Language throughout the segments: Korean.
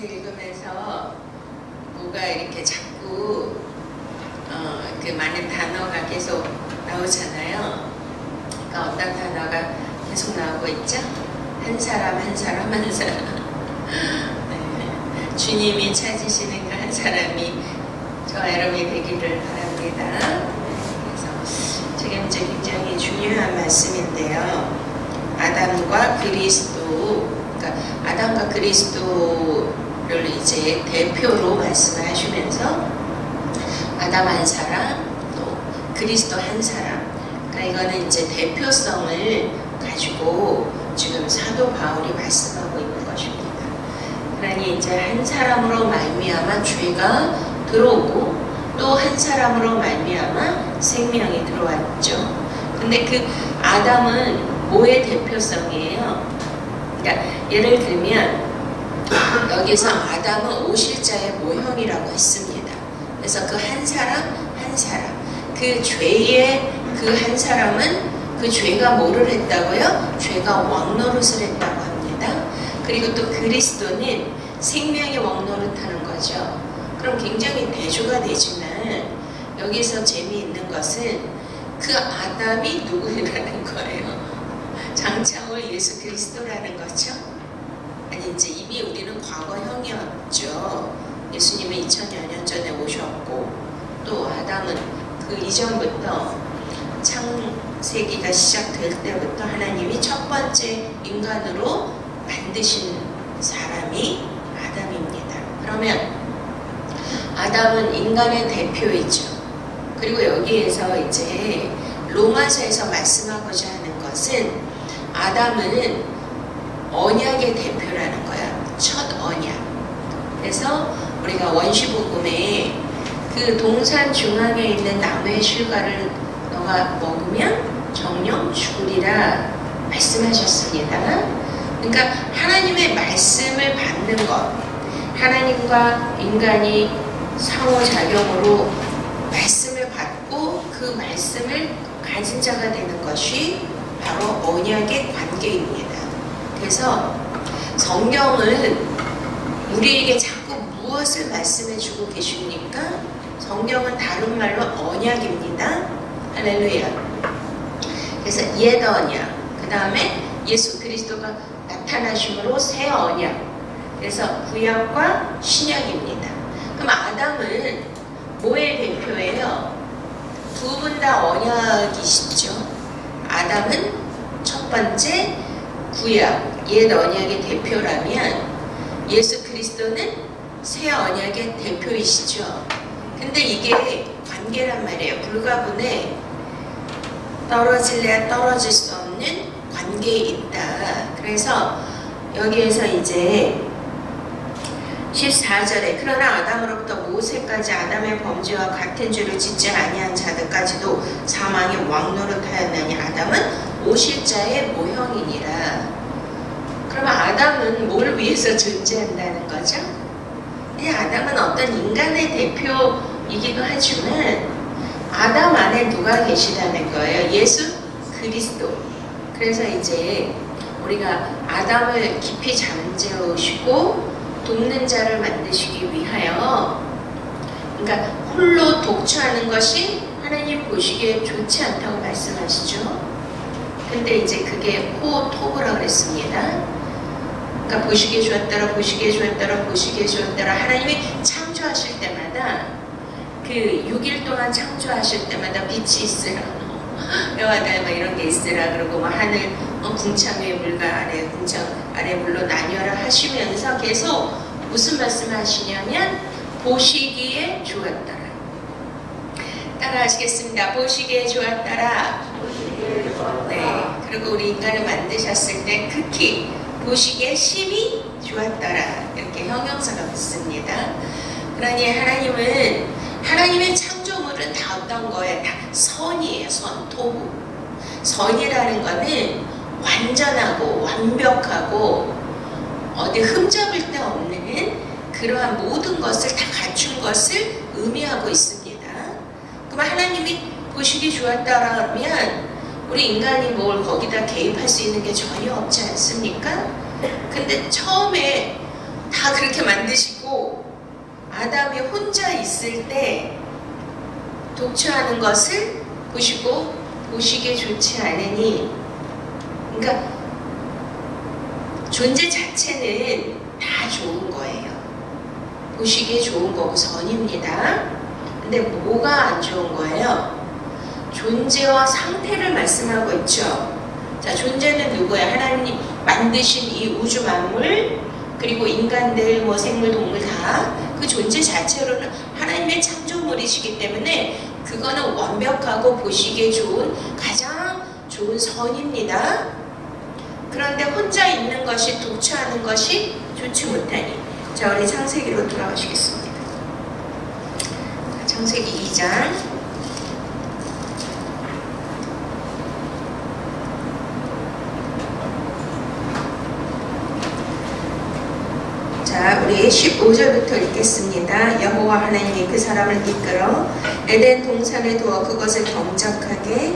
로마서 읽으면서 뭐가 이렇게 자꾸 그 많은 단어가 계속 나오잖아요. 그러니까 어떤 단어가 계속 나오고 있죠? 한 사람 한 사람 한 사람. 네. 주님이 찾으시는 그 한 사람이 저와 여러분이 되기를 바랍니다. 그래서 지금 이제 굉장히 중요한 말씀인데요. 아담과 그리스도, 그러니까 아담과 그리스도를 이제 대표로 말씀을 하시면서 아담 한 사람, 또 그리스도 한 사람. 그러니까 이거는 이제 대표성을 가지고 지금 사도 바울이 말씀하고 있는 것입니다. 그러니 이제 한 사람으로 말미암아 죄가 들어오고 또 한 사람으로 말미암아 생명이 들어왔죠. 근데 그 아담은 뭐의 대표성이에요? 그러니까 예를 들면 여기서 아담은 오실자의 모형이라고 했습니다. 그래서 그 한 사람, 그 죄의 그 한 사람은 그 죄가 뭐를 했다고요? 죄가 왕노릇을 했다고 합니다. 그리고 또 그리스도는 생명의 왕노릇하는 거죠. 그럼 굉장히 대조가 되지만 여기서 재미있는 것은 그 아담이 누구라는 거예요. 장차올 예수 그리스도라는 거죠. 아니 이제 이미 우리는 과거형이었죠. 예수님은 2000여 년 전에 오셨고 또 아담은 그 이전부터 창세기가 시작될 때부터 하나님이 첫 번째 인간으로 만드신 사람이 아담입니다. 그러면 아담은 인간의 대표이죠. 그리고 여기에서 이제 로마서에서 말씀하고자 하는 것은 아담은 언약의 대표라는 거야. 첫 언약. 그래서 우리가 원시복음에 그 동산 중앙에 있는 나무의 실과를 너가 먹으면 정령 죽으리라 말씀하셨습니다. 그러니까 하나님의 말씀을 받는 것, 하나님과 인간이 상호작용으로 말씀을 받고 그 말씀을 가진 자가 되는 것이 바로 언약의 관계입니다. 그래서 성경은 우리에게 자꾸 무엇을 말씀해 주고 계십니까? 성경은 다른 말로 언약입니다. 할렐루야. 그래서 옛 언약, 그 다음에 예수 그리스도가 나타나심으로 새 언약. 그래서 구약과 신약입니다. 그럼 아담은 뭐의 대표예요? 두 분 다 언약이시죠. 아담은 첫 번째 구약, 옛 언약의 대표라면 예수 그리스도는 새 언약의 대표이시죠. 근데 이게 관계란 말이에요. 불가분에 떨어질래야 떨어질 수 없는 관계에 있다. 그래서 여기에서 이제 14절에 그러나 아담으로부터 모세까지 아담의 범죄와 같은 죄를 짓지 아니한 자들까지도 사망의 왕노릇하였나니 아담은 오실 자의 모형이니라. 그러면 아담은 뭘 위해서 존재한다는 거죠? 아담은 어떤 인간의 대표이기도 하지만 아담 안에 누가 계시다는 거예요? 예수 그리스도. 그래서 이제 우리가 아담을 깊이 잠재우시고 돕는 자를 만드시기 위하여, 그러니까 홀로 독처하는 것이 하나님 보시기에 좋지 않다고 말씀하시죠. 근데 이제 그게 호토브라 그랬습니다. 그러니까 보시기에 좋았더라, 보시기에 좋았더라, 보시기에 좋았더라. 하나님이 창조하실 때마다 그 6일 동안 창조하실 때마다 빛이 있으라, 여와달 막 이런 게 있으라, 그리고 뭐 하늘 궁창 위에 물과 아래 궁창 아래 물로 나뉘어라 하시면서 계속 무슨 말씀을 하시냐면 보시기에 좋았더라. 따라 하시겠습니다. 보시기에 좋았더라. 네. 그리고 우리 인간을 만드셨을 때 극히 보시기에 심히 좋았더라. 이렇게 형용사가 붙습니다. 그러니 하나님은 하나님의 창조물은 다 어떤 거예요? 다 선이에요. 선, 토부. 선이라는 거는 완전하고 완벽하고 어디 흠잡을 데 없는 그러한 모든 것을 다 갖춘 것을 의미하고 있습니다. 그럼 하나님이 보시기 좋았다라 그러면 우리 인간이 뭘 거기다 개입할 수 있는 게 전혀 없지 않습니까? 근데 처음에 다 그렇게 만드시고 아담이 혼자 있을 때 독처하는 것을 보시고 보시기에 좋지 않으니, 그러니까 존재 자체는 다 좋은 거예요. 보시기에 좋은 거고 선입니다. 근데 뭐가 안 좋은 거예요? 존재와 상태를 말씀하고 있죠. 자, 존재는 누구예요? 하나님 만드신 이 우주 만물, 그리고 인간들, 뭐 생물, 동물 다 그 존재 자체로는 하나님의 창조물이시기 때문에 그거는 완벽하고 보시기에 좋은 가장 좋은 선입니다. 그런데 혼자 있는 것이, 독처하는 것이 좋지 못하니. 자, 우리 창세기로 돌아가시겠습니다. 창세기 2장. 자, 우리 15절부터 읽겠습니다. 여호와 하나님이 그 사람을 이끌어 에덴 동산에 두어 그것을 경작하게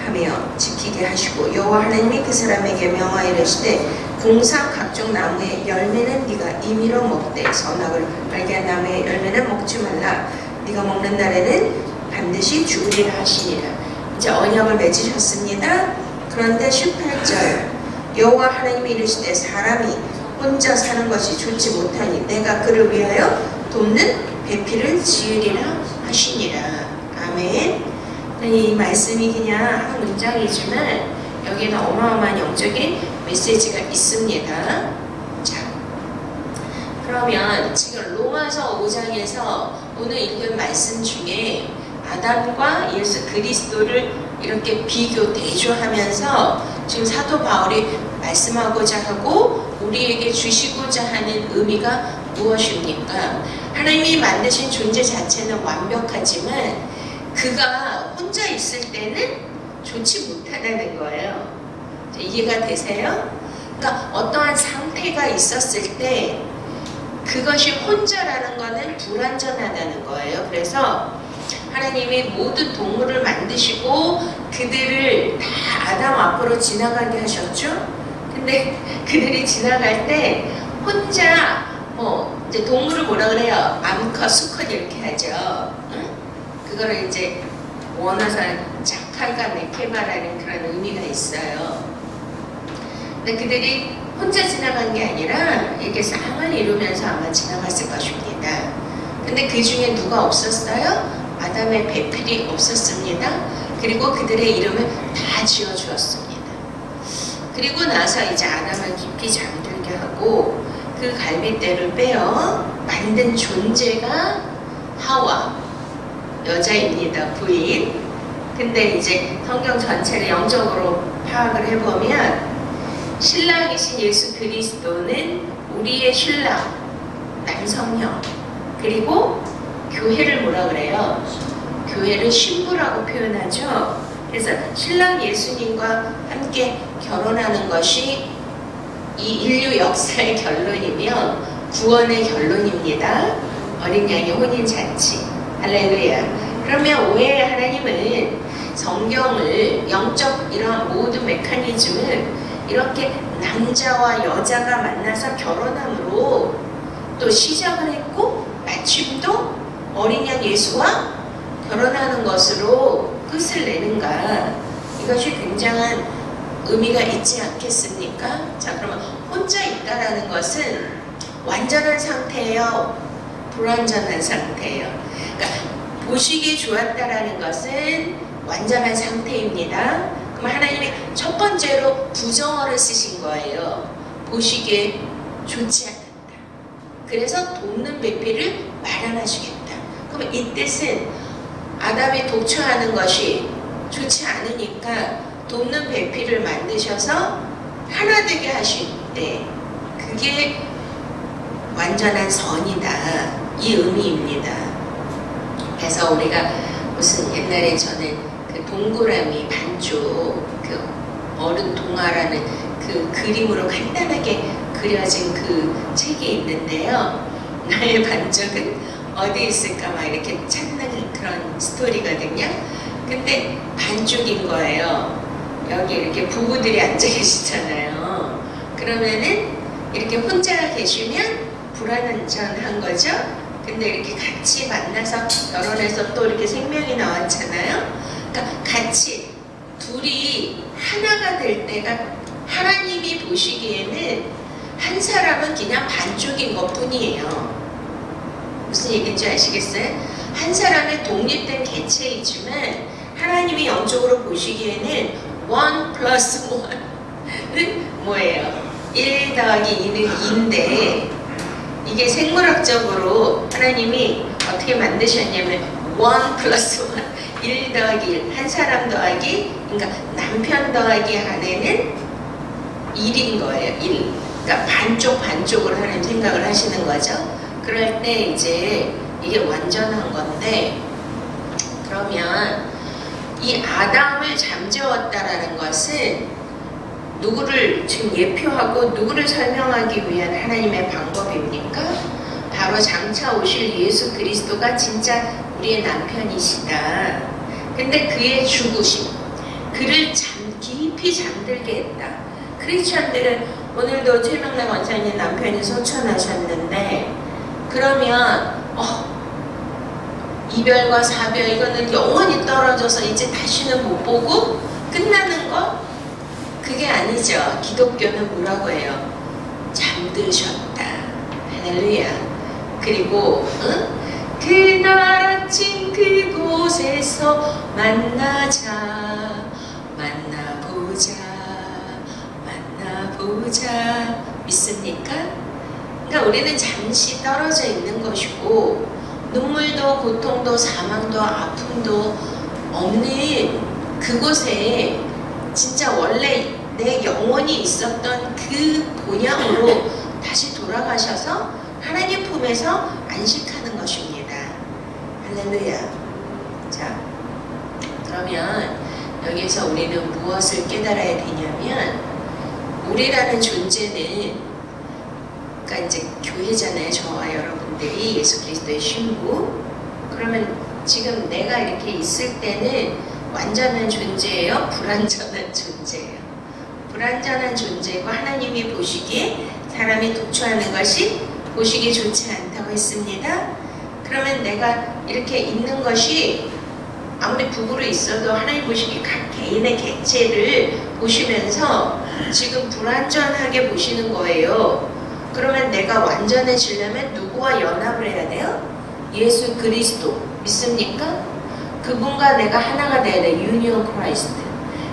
하며 지키게 하시고, 여호와 하나님이 그 사람에게 명하여 이르시되 공사 각종 나무의 열매는 네가 임의로 먹되 선악을 알게 한 나무의 열매는 먹지 말라. 네가 먹는 날에는 반드시 죽으리라 하시니라. 이제 언약을 맺으셨습니다. 그런데 18절, 여호와 하나님이 이르시되 사람이 혼자 사는 것이 좋지 못하니 내가 그를 위하여 돕는 배필을 지으리라 하시니라. 아멘. 이 말씀이 그냥 한 문장이지만 여기에는 어마어마한 영적인 메시지가 있습니다. 자, 그러면 지금 로마서 5장에서 오늘 읽은 말씀 중에 아담과 예수 그리스도를 이렇게 비교, 대조하면서 지금 사도 바울이 말씀하고자 하고 우리에게 주시고자 하는 의미가 무엇입니까? 하나님이 만드신 존재 자체는 완벽하지만 그가 혼자 있을 때는 좋지 못하다는 거예요. 이해가 되세요? 그러니까 어떠한 상태가 있었을 때 그것이 혼자라는 것은 불완전하다는 거예요. 그래서 하나님이 모든 동물을 만드시고 그들을 다 아담 앞으로 지나가게 하셨죠. 근데 그들이 지나갈 때 혼자 이제 동물을 뭐라 그래요? 암컷, 수컷 이렇게 하죠. 응? 그거를 이제 원어서 자칼과 네케바라는 그런 의미가 있어요. 근데 그들이 혼자 지나간 게 아니라 이렇게 쌍을 이루면서 아마 지나갔을 것입니다. 근데 그 중에 누가 없었어요? 아담의 배필이 없었습니다. 그리고 그들의 이름을 다 지어주었습니다. 그리고 나서 이제 아담을 깊이 잠들게 하고 그 갈빗대를 빼어 만든 존재가 하와, 여자입니다. 부인. 근데 이제 성경 전체를 영적으로 파악을 해보면 신랑이신 예수 그리스도는 우리의 신랑, 남성형, 그리고 교회를 뭐라 그래요? 교회를 신부라고 표현하죠. 그래서 신랑 예수님과 함께 결혼하는 것이 이 인류 역사의 결론이며 구원의 결론입니다. 어린 양의 혼인잔치. 할렐루야. 그러면 왜 하나님은 성경을, 영적 이러한 모든 메커니즘을 이렇게 남자와 여자가 만나서 결혼함으로 또 시작을 했고 마침도 어린 양 예수와 결혼하는 것으로 끝을 내는가? 이것이 굉장한 의미가 있지 않겠습니까? 자, 그러면 혼자 있다라는 것은 완전한 상태예요? 불완전한 상태예요? 그러니까 보시기에 좋았다라는 것은 완전한 상태입니다. 그럼 하나님이 첫 번째로 부정어를 쓰신 거예요. 보시기에 좋지 않다. 그래서 돕는 배필을 마련하시겠다. 그럼 이 뜻은 아담이 독처하는 것이 좋지 않으니까 돕는 배필을 만드셔서 하나 되게 하실 때 그게 완전한 선이다. 이 의미입니다. 그래서 우리가 무슨 옛날에 저는 그 동그라미 반쪽 그 어른 동화라는 그 그림으로 간단하게 그려진 그 책이 있는데요. 나의 반쪽은 어디 있을까 막 이렇게 찾는 그런 스토리거든요. 근데 반쪽인 거예요. 여기 이렇게 부부들이 앉아 계시잖아요. 그러면은 이렇게 혼자 계시면 불완전한 거죠. 근데 이렇게 같이 만나서 결혼해서 또 이렇게 생명이 나왔잖아요. 그러니까 같이 둘이 하나가 될 때가 하나님이 보시기에는 한 사람은 그냥 반쪽인 것 뿐이에요. 무슨 얘기인지 아시겠어요? 한 사람의 독립된 개체이지만 하나님이 영적으로 보시기에는 1 플러스 1은 뭐예요? 1 더하기 2는 2인데 이게 생물학적으로 하나님이 어떻게 만드셨냐면 1 플러스 1, 1 더하기 1, 한 사람 더하기, 그러니까 남편 더하기 아내는 1인 거예요. 1. 그러니까 반쪽으로 하는 생각을 하시는 거죠. 그럴 때 이제 이게 완전한 건데, 그러면 이 아담을 잠재웠다라는 것은 누구를 지금 예표하고 누구를 설명하기 위한 하나님의 방법입니까? 바로 장차 오실 예수 그리스도가 진짜 우리의 남편이시다. 근데 그의 죽으심, 그를 깊이 잠들게 했다. 크리스천들은 오늘도 최명래 원사님 남편이 소천하셨는데, 그러면 이별과 사별 이거는 영원히 떨어져서 이제 다시는 못 보고 끝나는 거? 그게 아니죠. 기독교는 뭐라고 해요? 잠드셨다. 할렐루야. 그리고 그날 아침 그곳에서 만나자, 만나보자. 믿습니까? 그러니까 우리는 잠시 떨어져 있는 것이고, 눈물도 고통도 사망도 아픔도 없는 그곳에 진짜 원래 내 영혼이 있었던 그 본향으로 다시 돌아가셔서 하나님 품에서 안식하는 것입니다. 할렐루야. 자, 그러면 여기서 우리는 무엇을 깨달아야 되냐면, 우리라는 존재는, 그러니까 이제 교회잖아요. 저와 여러분들이 예수 그리스도의 신부. 그러면 지금 내가 이렇게 있을 때는 완전한 존재예요? 불완전한 존재예요? 불완전한 존재고, 하나님이 보시기에 사람이 독초하는 것이 보시기에 좋지 않다고 했습니다. 그러면 내가 이렇게 있는 것이 아무리 부부로 있어도 하나님 보시기에 각 개인의 객체를 보시면서 지금 불완전하게 보시는 거예요. 그러면 내가 완전해지려면 누구와 연합을 해야 돼요? 예수 그리스도. 믿습니까? 그분과 내가 하나가 돼야 돼. 유니온 크라이스트.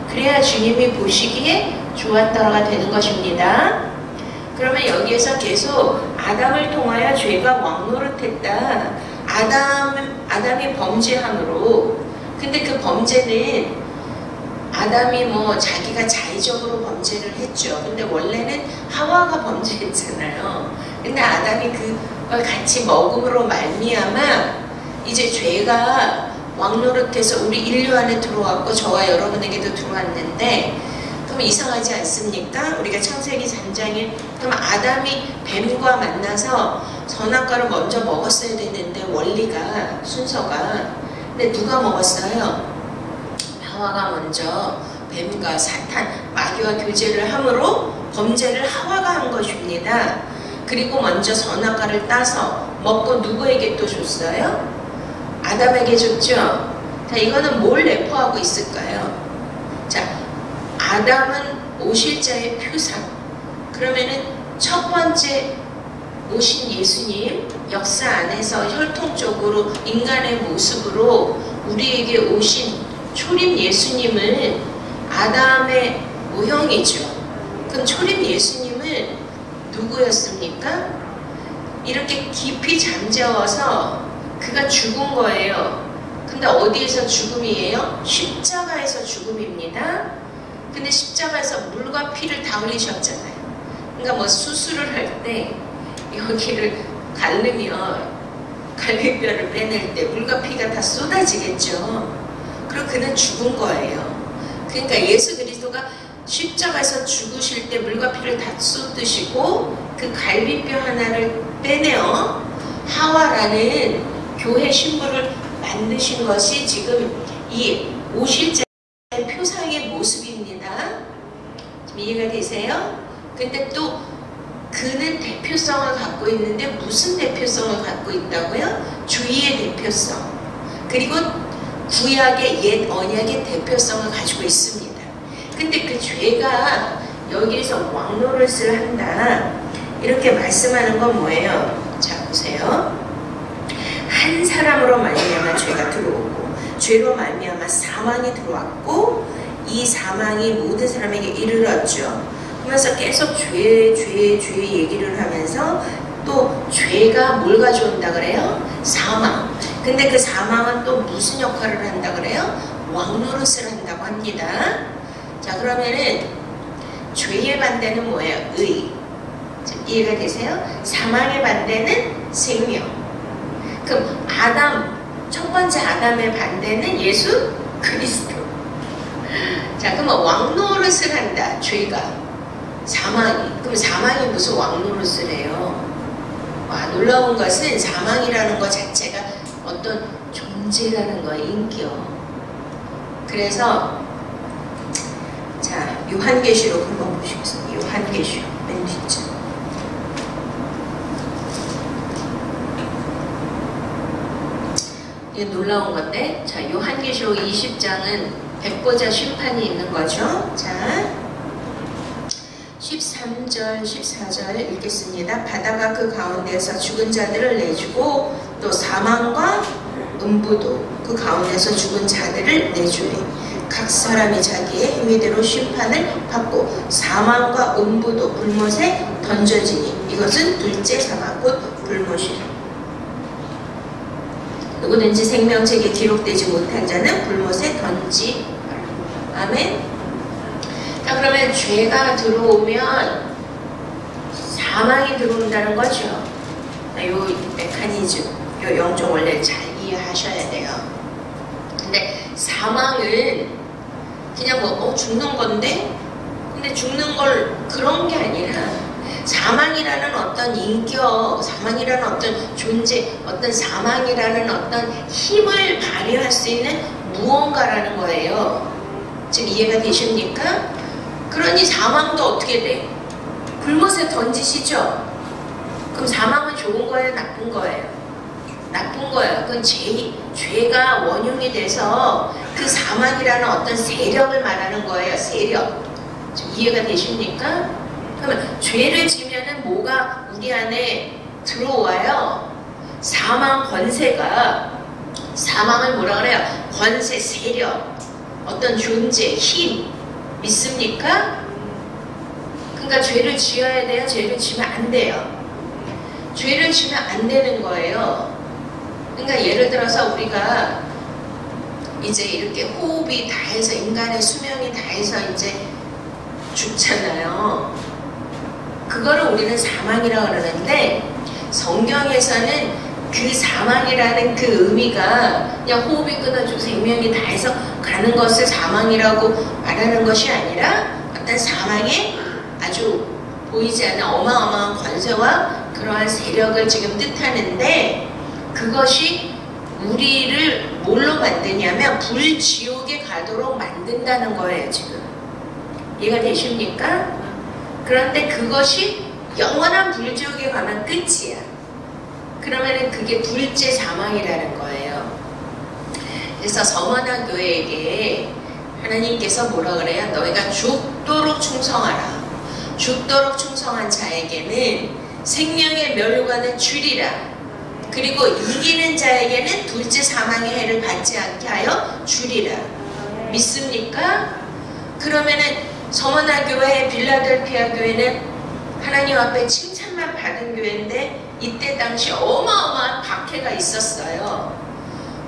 그래야 주님이 보시기에 좋았다가 되는 것입니다. 그러면 여기에서 계속 아담을 통하여 죄가 왕노릇했다. 아담이 범죄함으로. 근데 그 범죄는 아담이 뭐 자기가 자의적으로 범죄를 했죠. 근데 원래는 하와가 범죄했잖아요. 근데 아담이 그걸 같이 먹음으로 말미암아 이제 죄가 왕노릇해서 우리 인류 안에 들어왔고 저와 여러분에게도 들어왔는데, 그럼 이상하지 않습니까? 우리가 창세기 3장에 그럼 아담이 뱀과 만나서 선악과를 먼저 먹었어야 되는데, 원리가 순서가, 근데 누가 먹었어요? 하와가 먼저 뱀과 사탄, 마귀와 교제를 함으로 범죄를 하와가 한 것입니다. 그리고 먼저 선악과를 따서 먹고 누구에게 또 줬어요? 아담에게 줬죠. 자, 이거는 뭘 내포하고 있을까요? 자, 아담은 오실 자의 표상. 그러면은 첫 번째 오신 예수님, 역사 안에서 혈통적으로 인간의 모습으로 우리에게 오신 초림 예수님은 아담의 모형이죠. 그럼 초림 예수님은 누구였습니까? 이렇게 깊이 잠재워서 그가 죽은 거예요. 근데 어디에서 죽음이에요? 십자가에서 죽음입니다. 근데 십자가에서 물과 피를 다 흘리셨잖아요. 그러니까 뭐 수술을 할 때 여기를 가르면 갈비뼈를 빼낼 때 물과 피가 다 쏟아지겠죠. 그럼 그는 죽은 거예요. 그러니까 예수 그리스도가 십자가에서 죽으실 때 물과 피를 다 쏟으시고 그 갈비뼈 하나를 빼내어 하와라는 교회 신부를 만드신 것이 지금 이 오실자의 표상의 모습입니다. 지금 이해가 되세요? 근데 또 그는 대표성을 갖고 있는데 무슨 대표성을 갖고 있다고요? 주의의 대표성. 그리고 구약의 옛 언약의 대표성을 가지고 있습니다. 근데 그 죄가 여기서 왕노릇을 한다 이렇게 말씀하는 건 뭐예요? 자 보세요. 한 사람으로 말미암아 죄가 들어오고 죄로 말미암아 사망이 들어왔고 이 사망이 모든 사람에게 이르렀죠. 그러면서 계속 죄 얘기를 하면서 또 죄가 뭘 가져온다 그래요? 사망. 근데 그 사망은 또 무슨 역할을 한다 그래요? 왕노릇을 한다고 합니다. 자 그러면은 죄의 반대는 뭐예요? 의. 이해가 되세요? 사망의 반대는 생명. 그럼 첫 번째 아담의 반대는 예수 그리스도. 자 그러면 왕노릇을 한다. 죄가. 사망이. 그럼 사망이 무슨 왕노릇을 해요? 와 놀라운 것은 사망이라는 것 자체가 어떤 존재라는 거예요. 인격. 그래서 자 요한계시록 한번 보시겠습니다. 요한계시록 맨 뒷줄. 이게 놀라운 건데 자 요한계시록 20장은 백보자 심판이 있는 거죠. 자 13절 14절 읽겠습니다. 바다가 그 가운데에서 죽은 자들을 내주고 또 사망과 음부도 그 가운데서 죽은 자들을 내주리. 각 사람이 자기의 행위대로 심판을 받고 사망과 음부도 불못에 던져지니 이것은 둘째 사망 곧 불못이라. 누구든지 생명책에 기록되지 못한 자는 불못에 던지라. 아멘. 자 그러면 죄가 들어오면 사망이 들어온다는 거죠. 요 메커니즘, 요 영종 원래 잘 이해하셔야 돼요. 근데 사망은 그냥 뭐 죽는 건데 근데 죽는 걸 그런 게 아니라 사망이라는 어떤 인격, 사망이라는 어떤 존재, 어떤 사망이라는 어떤 힘을 발휘할 수 있는 무언가라는 거예요. 지금 이해가 되십니까? 그러니 사망도 어떻게 돼? 불못에 던지시죠? 그럼 사망은 좋은 거예요? 나쁜 거예요? 나쁜 거예요. 그건 죄가 원흉이 돼서 그 사망이라는 어떤 세력을 말하는 거예요. 세력. 지금 이해가 되십니까? 그러면 죄를 지면은 뭐가 우리 안에 들어와요? 사망 권세가, 사망을 뭐라 그래요? 권세, 세력, 어떤 존재, 힘. 믿습니까? 그러니까 죄를 지어야 돼요? 죄를 지면 안 돼요? 죄를 지면 안 되는 거예요. 그러니까 예를 들어서 우리가 이제 이렇게 호흡이 다해서 인간의 수명이 다해서 이제 죽잖아요. 그거를 우리는 사망이라고 그러는데 성경에서는 그 사망이라는 그 의미가 그냥 호흡이 끊어지고 생명이 다해서 가는 것을 사망이라고 말하는 것이 아니라 어떤 사망의 아주 보이지 않는 어마어마한 권세와 그러한 세력을 지금 뜻하는데 그것이 우리를 뭘로 만드냐면 불지옥에 가도록 만든다는 거예요. 지금 이해가 되십니까? 그런데 그것이 영원한 불지옥에 가면 끝이야. 그러면은 그게 둘째 사망이라는 거예요. 그래서 서머나 교회에게 하나님께서 뭐라 그래요? 너희가 죽도록 충성하라. 죽도록 충성한 자에게는 생명의 멸관을 주리라. 그리고 이기는 자에게는 둘째 사망의 해를 받지 않게 하여 주리라. 믿습니까? 그러면은 서머나 교회, 빌라델피아 교회는 하나님 앞에 칭찬만 받은 교회인데 이때 당시 어마어마한 박해가 있었어요.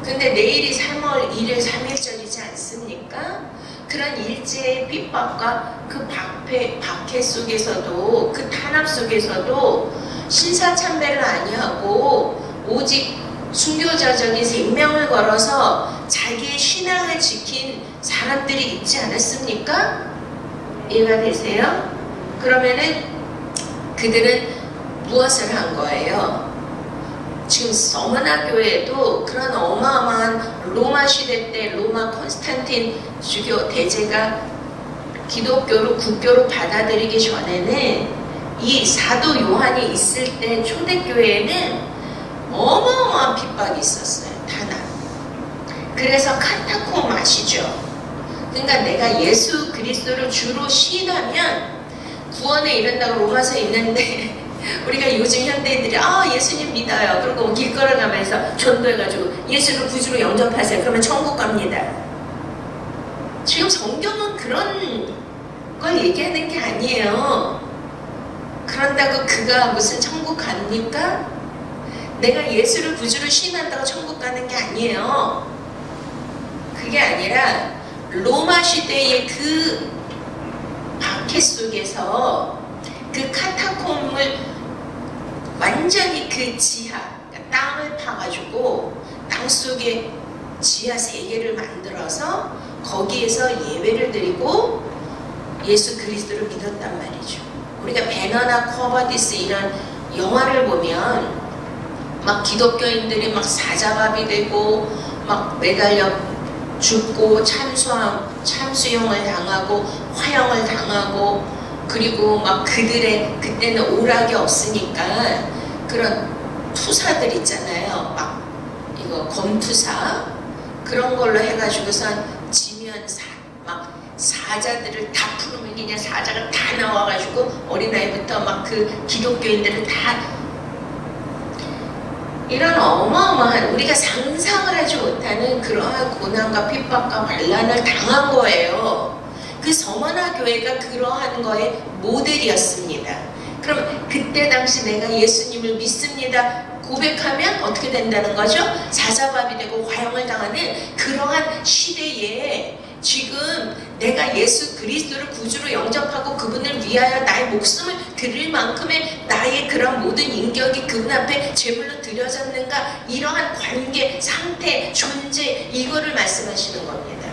근데 내일이 3월 1일 3일절이지 않습니까? 그런 일제의 핍박과 그 박해 속에서도 그 탄압 속에서도 신사참배를 아니하고 오직 순교자적인 생명을 걸어서 자기의 신앙을 지킨 사람들이 있지 않았습니까? 이해가 되세요? 그러면은 그들은 무엇을 한 거예요? 지금 서머나 교회에도 그런 어마어마한 로마 시대 때 로마 콘스탄틴 주교 대제가 기독교를 국교로 받아들이기 전에는 이 사도 요한이 있을 때 초대교회에는 어마어마한 핍박이 있었어요. 탄압. 그래서 카타콤 아시죠? 그러니까 내가 예수 그리스도를 주로 시인하면 구원에 이른다고 로마서에 있는데 우리가 요즘 현대인들이 예수님 믿어요. 그리고 길 걸어가면서 전도해가지고 예수를 구주로 영접하세요. 그러면 천국 갑니다. 지금 성경은 그런 걸 얘기하는 게 아니에요. 그런다고 그가 무슨 천국 갑니까? 내가 예수를 구주로 시인한다고 천국 가는 게 아니에요. 그게 아니라 로마 시대의 그 박해 속에서 그 카타콤을 완전히 그 지하, 그러니까 땅을 파가지고 땅 속에 지하 3개를 만들어서 거기에서 예배를 드리고 예수 그리스도를 믿었단 말이죠. 우리가 배너나 커버디스 이런 영화를 보면 막 기독교인들이 막 사자밥이 되고 막 매달려 죽고 참수형을 당하고 화형을 당하고 그리고 막 그들의 그때는 오락이 없으니까 그런 투사들 있잖아요. 막 이거 검투사 그런 걸로 해가지고선 지면 막 사자들을 다 풀으면 그냥 사자가 다 나와가지고 어린아이부터 막 그 기독교인들을 다 이런 어마어마한 우리가 상상을 하지 못하는 그러한 고난과 핍박과 반란을 당한 거예요. 그 서머나 교회가 그러한 거의 모델이었습니다. 그럼 그때 당시 내가 예수님을 믿습니다 고백하면 어떻게 된다는 거죠? 사자밥이 되고 화형을 당하는 그러한 시대에 지금 내가 예수 그리스도를 구주로 영접하고 그분을 위하여 나의 목숨을 드릴 만큼의 나의 그런 모든 인격이 그분 앞에 제물로 드려졌는가, 이러한 관계, 상태, 존재, 이거를 말씀하시는 겁니다.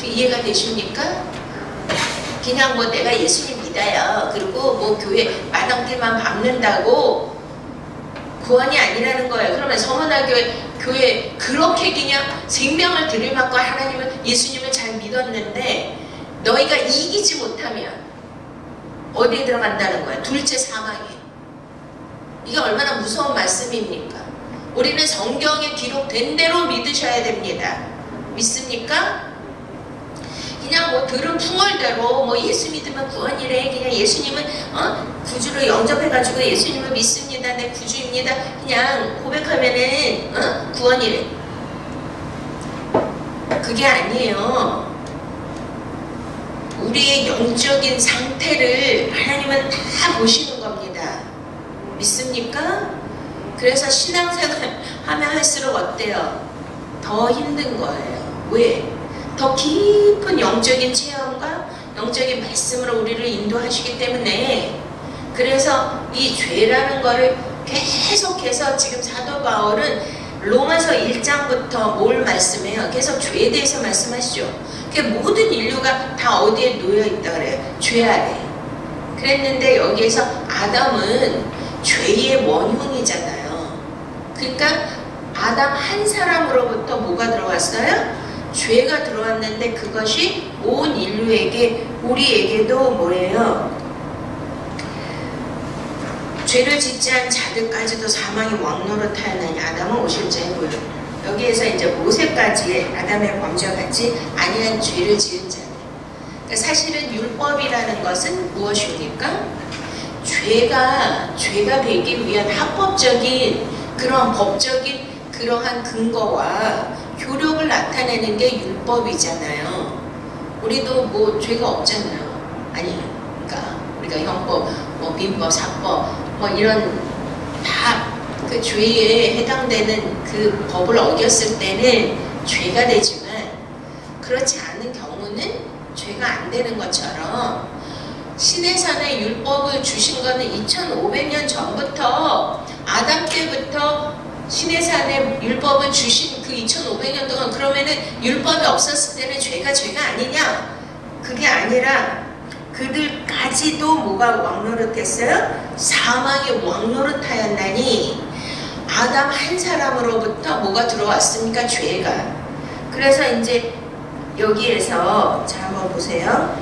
이해가 되십니까? 그냥 뭐 내가 예수님 믿어요, 그리고 뭐 교회 마당들만 밟는다고 구원이 아니라는 거예요. 그러면 서머나 교회 그렇게 그냥 생명을 드릴 만큼 하나님을, 예수님을 잘 믿었는데 너희가 이기지 못하면 어디에 들어간다는 거야? 둘째 사망에. 이게 얼마나 무서운 말씀입니까? 우리는 성경에 기록된 대로 믿으셔야 됩니다. 믿습니까? 그냥 뭐 들은 풍월대로 뭐 예수 믿으면 구원이래, 그냥 예수님은 구주로 영접해가지고 예수님을 믿습니다, 내 구주입니다, 그냥 고백하면은 구원이래. 그게 아니에요. 우리의 영적인 상태를 하나님은 다 보시는 겁니다. 믿습니까? 그래서 신앙생활 하면 할수록 어때요? 더 힘든 거예요. 왜? 더 깊은 영적인 체험과 영적인 말씀으로 우리를 인도하시기 때문에. 그래서 이 죄라는 거를 계속해서 지금 사도 바울은 로마서 1장부터 뭘 말씀해요? 계속 죄에 대해서 말씀하시죠. 모든 인류가 다 어디에 놓여있다 그래요? 죄 아래. 그랬는데 여기에서 아담은 죄의 원흉이잖아요. 그러니까 아담 한 사람으로부터 뭐가 들어왔어요? 죄가 들어왔는데 그것이 온 인류에게, 우리에게도 뭐예요? 죄를 짓지 않은 자들까지도 사망의 왕노릇하였나니 아담은 5실자에 보여. 여기에서 이제 모세까지의 아담의 범죄와 같이 아니한 죄를 지은 자들. 그러니까 사실은 율법이라는 것은 무엇입니까? 죄가 되기 위한 합법적인 그런 법적인 그러한 근거와 효력을 나타내는 게 율법이잖아요. 우리도 뭐 죄가 없잖아요. 아니, 그러니까 우리가 형법, 뭐 민법, 사법, 뭐 이런 다 그 죄에 해당되는 그 법을 어겼을 때는 죄가 되지만 그렇지 않은 경우는 죄가 안 되는 것처럼 시내산의 율법을 주신 거는 2500년 전부터 아담 때부터 시내산의 율법을 주신 그 2500년 동안, 그러면은 율법이 없었을 때는 죄가 아니냐? 그게 아니라 그들까지도 뭐가 왕노릇했어요? 사망의 왕노릇하였나니 아담 한 사람으로부터 뭐가 들어왔습니까? 죄가. 그래서 이제 여기에서 자 한번 보세요.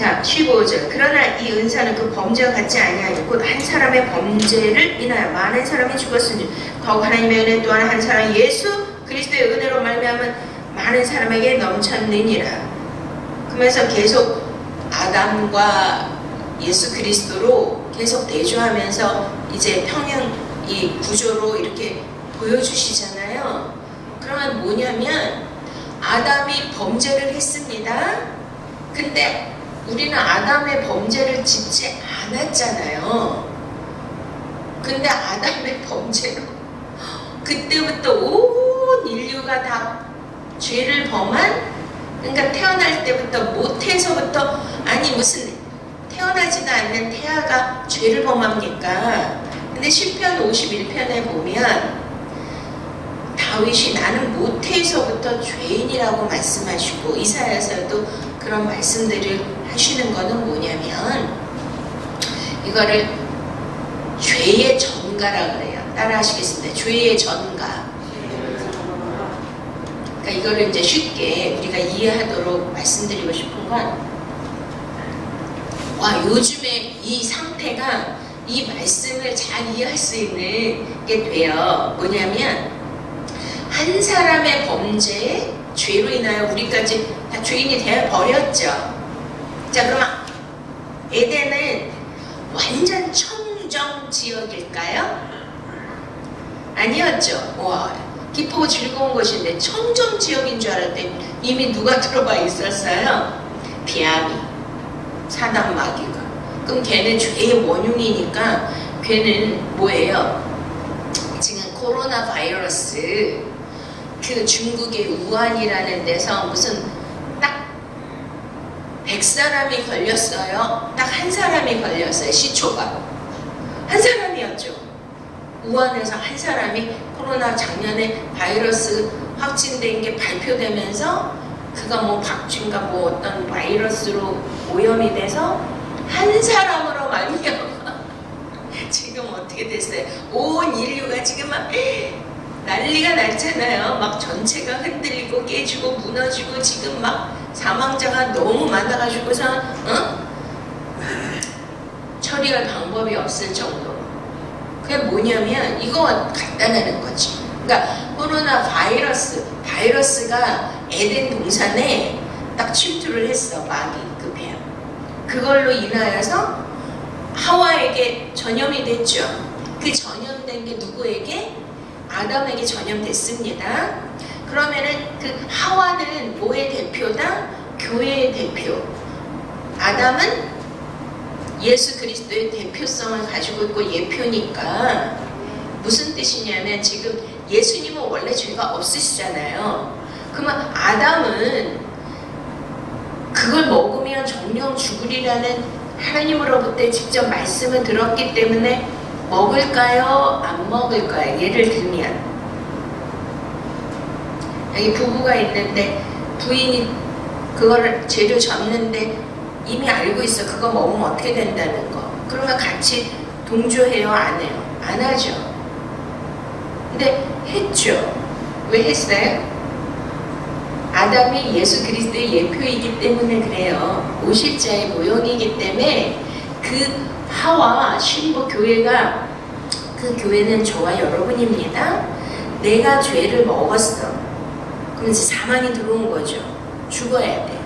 자, 15절. 그러나 이 은사는 그 범죄와 같지 아니하였고 한 사람의 범죄를 인하여 많은 사람이 죽었으니 더욱 하나님의 은혜 또한 한 사람 예수 그리스도의 은혜로 말미암은 많은 사람에게 넘쳤느니라. 그러면서 계속 아담과 예수 그리스도로 계속 대조하면서 이제 평행 이 구조로 이렇게 보여주시잖아요. 그러면 뭐냐면 아담이 범죄를 했습니다. 근데 우리는 아담의 범죄를 짓지 않았잖아요. 근데 아담의 범죄로 그때부터 온 인류가 다 죄를 범한, 그러니까 태어날 때부터 못해서부터, 아니 무슨 태어나지도 않는 태아가 죄를 범합니까? 근데 시편 51편에 보면 다윗이 나는 모태에서부터 죄인이라고 말씀하시고 이사야서도 그런 말씀들을 하시는 거는 뭐냐면 이거를 죄의 전가라 그래요. 따라 하시겠습니다. 죄의 전가. 그러니까 이거를 이제 쉽게 우리가 이해하도록 말씀드리고 싶은 건, 와, 요즘에 이 상태가 이 말씀을 잘 이해할 수 있는 게 돼요. 뭐냐면 한 사람의 범죄에 죄로 인하여 우리까지 다 죄인이 되어버렸죠. 자, 그러면 에덴은 완전 청정지역일까요? 아니었죠. 와, 기쁘고 즐거운 것인데 청정지역인 줄 알았더니 이미 누가 들어와 있었어요? 비암이, 사단마귀가. 그럼 걔는 죄의 원흉이니까 걔는 뭐예요? 지금 코로나 바이러스, 그 중국의 우한이라는 데서 무슨 딱 100사람이 걸렸어요. 딱 한 사람이 걸렸어요. 시초가 한 사람이었죠. 우한에서 한 사람이 코로나 작년에 바이러스 확진된 게 발표되면서 그가 뭐 박쥐인가 뭐 어떤 바이러스로 오염이 돼서 한 사람으로 말미암아 지금 어떻게 됐어요? 온 인류가 지금 막 난리가 났잖아요. 막 전체가 흔들리고 깨지고 무너지고 지금 막 사망자가 너무 많아가지고서 처리할 방법이 없을 정도로. 그게 뭐냐면 이거 간단하는 거지. 그러니까 코로나 바이러스가 에덴 동산에 딱 침투를 했어. 마귀, 그 뱀. 그걸로 인하여서 하와에게 전염이 됐죠. 그 전염된 게 누구에게? 아담에게 전염됐습니다. 그러면은 그 하와는 뭐의 대표다? 교회의 대표. 아담은 예수 그리스도의 대표성을 가지고 있고 예표니까 무슨 뜻이냐면 지금 예수님은 원래 죄가 없으시잖아요. 그러면 아담은 그걸 먹으면 정령 죽으리라는 하나님으로부터 직접 말씀을 들었기 때문에 먹을까요? 안 먹을까요? 예를 들면 여기 부부가 있는데 부인이 그거를 죄를 졌는데 이미 알고 있어. 그거 먹으면 어떻게 된다는 거. 그러면 같이 동조해요? 안 해요? 안 하죠. 근데 했죠. 왜 했어요? 아담이 예수 그리스도의 예표이기 때문에 그래요. 오실 자의 모형이기 때문에 그 하와 신부 교회가, 그 교회는 저와 여러분입니다. 내가 죄를 먹었어. 그럼 이제 사망이 들어온 거죠. 죽어야 돼.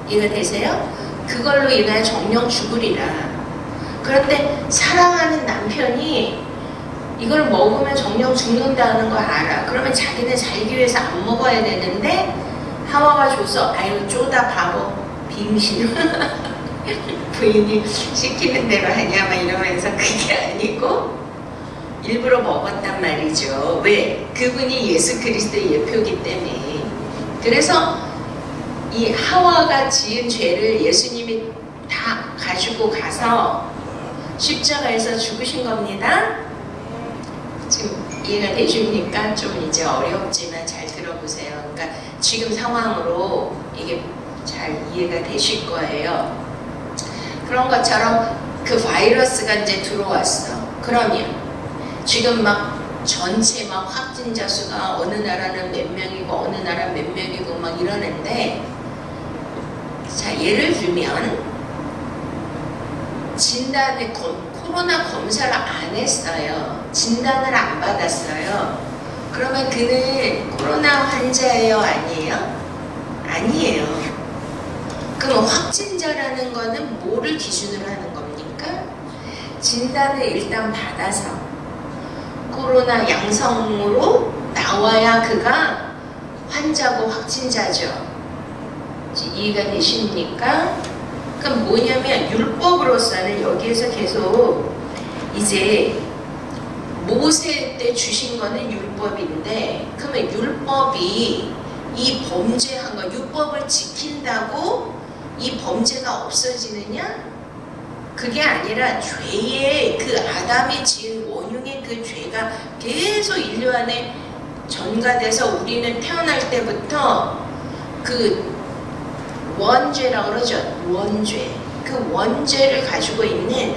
이해가 되세요? 그걸로 인하여 정령 죽으리라. 그런데 사랑하는 남편이 이걸 먹으면 정령 죽는다는 거 알아. 그러면 자기는 살기 위해서 안 먹어야 되는데 하와가 줘서 아유 쪼다 바보 빙신 부인이 시키는 대로 하냐 막 이러면서 그게 아니고 일부러 먹었단 말이죠. 왜? 그분이 예수 그리스도의 예표이기 때문에. 그래서 이 하와가 지은 죄를 예수님이 다 가지고 가서 십자가에서 죽으신 겁니다. 지금 이해가 되십니까? 좀 이제 어렵지만 잘 들어보세요. 그러니까 지금 상황으로 이게 잘 이해가 되실 거예요. 그런 것처럼 그 바이러스가 이제 들어왔어. 그러면 지금 막 전체 막 확진자 수가 어느 나라는 몇 명이고 어느 나라는 몇 명이고 막 이러는데, 자 예를 들면 진단을 코로나 검사를 안 했어요. 진단을 안 받았어요. 그러면 그는 코로나 환자예요? 아니에요? 아니에요. 그럼 확진자라는 거는 뭐를 기준으로 하는 겁니까? 진단을 일단 받아서 코로나 양성으로 나와야 그가 환자고 확진자죠. 이해가 되십니까? 그럼 뭐냐면 율법으로서는 여기에서 계속 이제 모세 때 주신 거는 율법인데, 그러면 율법이 이 범죄한 거, 율법을 지킨다고 이 범죄가 없어지느냐? 그게 아니라 죄의 그 아담이 지은 원흉의 그 죄가 계속 인류 안에 전가돼서 우리는 태어날 때부터 그 원죄라고 그러죠. 원죄. 그 원죄를 가지고 있는,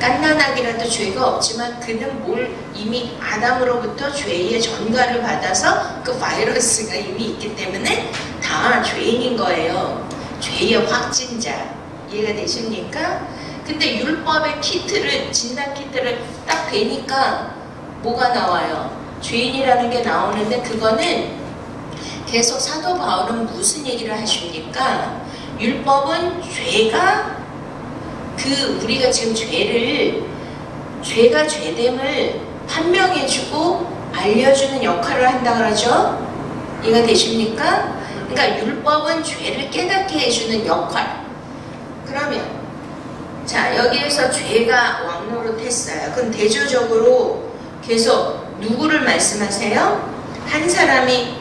깐난하기라도 죄가 없지만 그는 뭘 이미 아담으로부터 죄의 전가를 받아서 그 바이러스가 이미 있기 때문에 다 죄인인 거예요. 죄의 확진자. 이해가 되십니까? 근데 율법의 키트를, 진단 키트를 딱 대니까 뭐가 나와요? 죄인이라는 게 나오는데, 그거는 계속 사도 바울은 무슨 얘기를 하십니까? 율법은 죄가 우리가 지금 죄가 죄됨을 판명해주고 알려주는 역할을 한다 그러죠? 이해가 되십니까? 그러니까 율법은 죄를 깨닫게 해주는 역할. 그러면 자, 여기에서 죄가 왕노릇했어요. 그럼 대조적으로 계속 누구를 말씀하세요? 한 사람이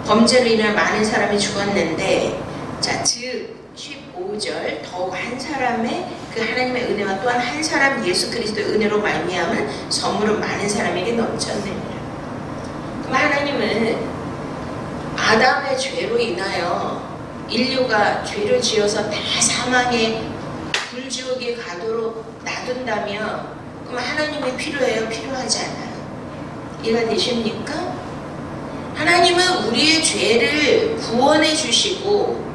범죄로 인해 많은 사람이 죽었는데, 자, 즉 15절 더욱 한 사람의 그 하나님의 은혜와 또한 한 사람 예수 그리스도의 은혜로 말미암은 선물은 많은 사람에게 넘쳤느니라. 그럼 하나님은 아담의 죄로 인하여 인류가 죄를 지어서 다 사망의 불지옥에 가도록 놔둔다면, 그럼 하나님이 필요해요? 필요하지 않아요? 이해가 되십니까? 하나님은 우리의 죄를 구원해 주시고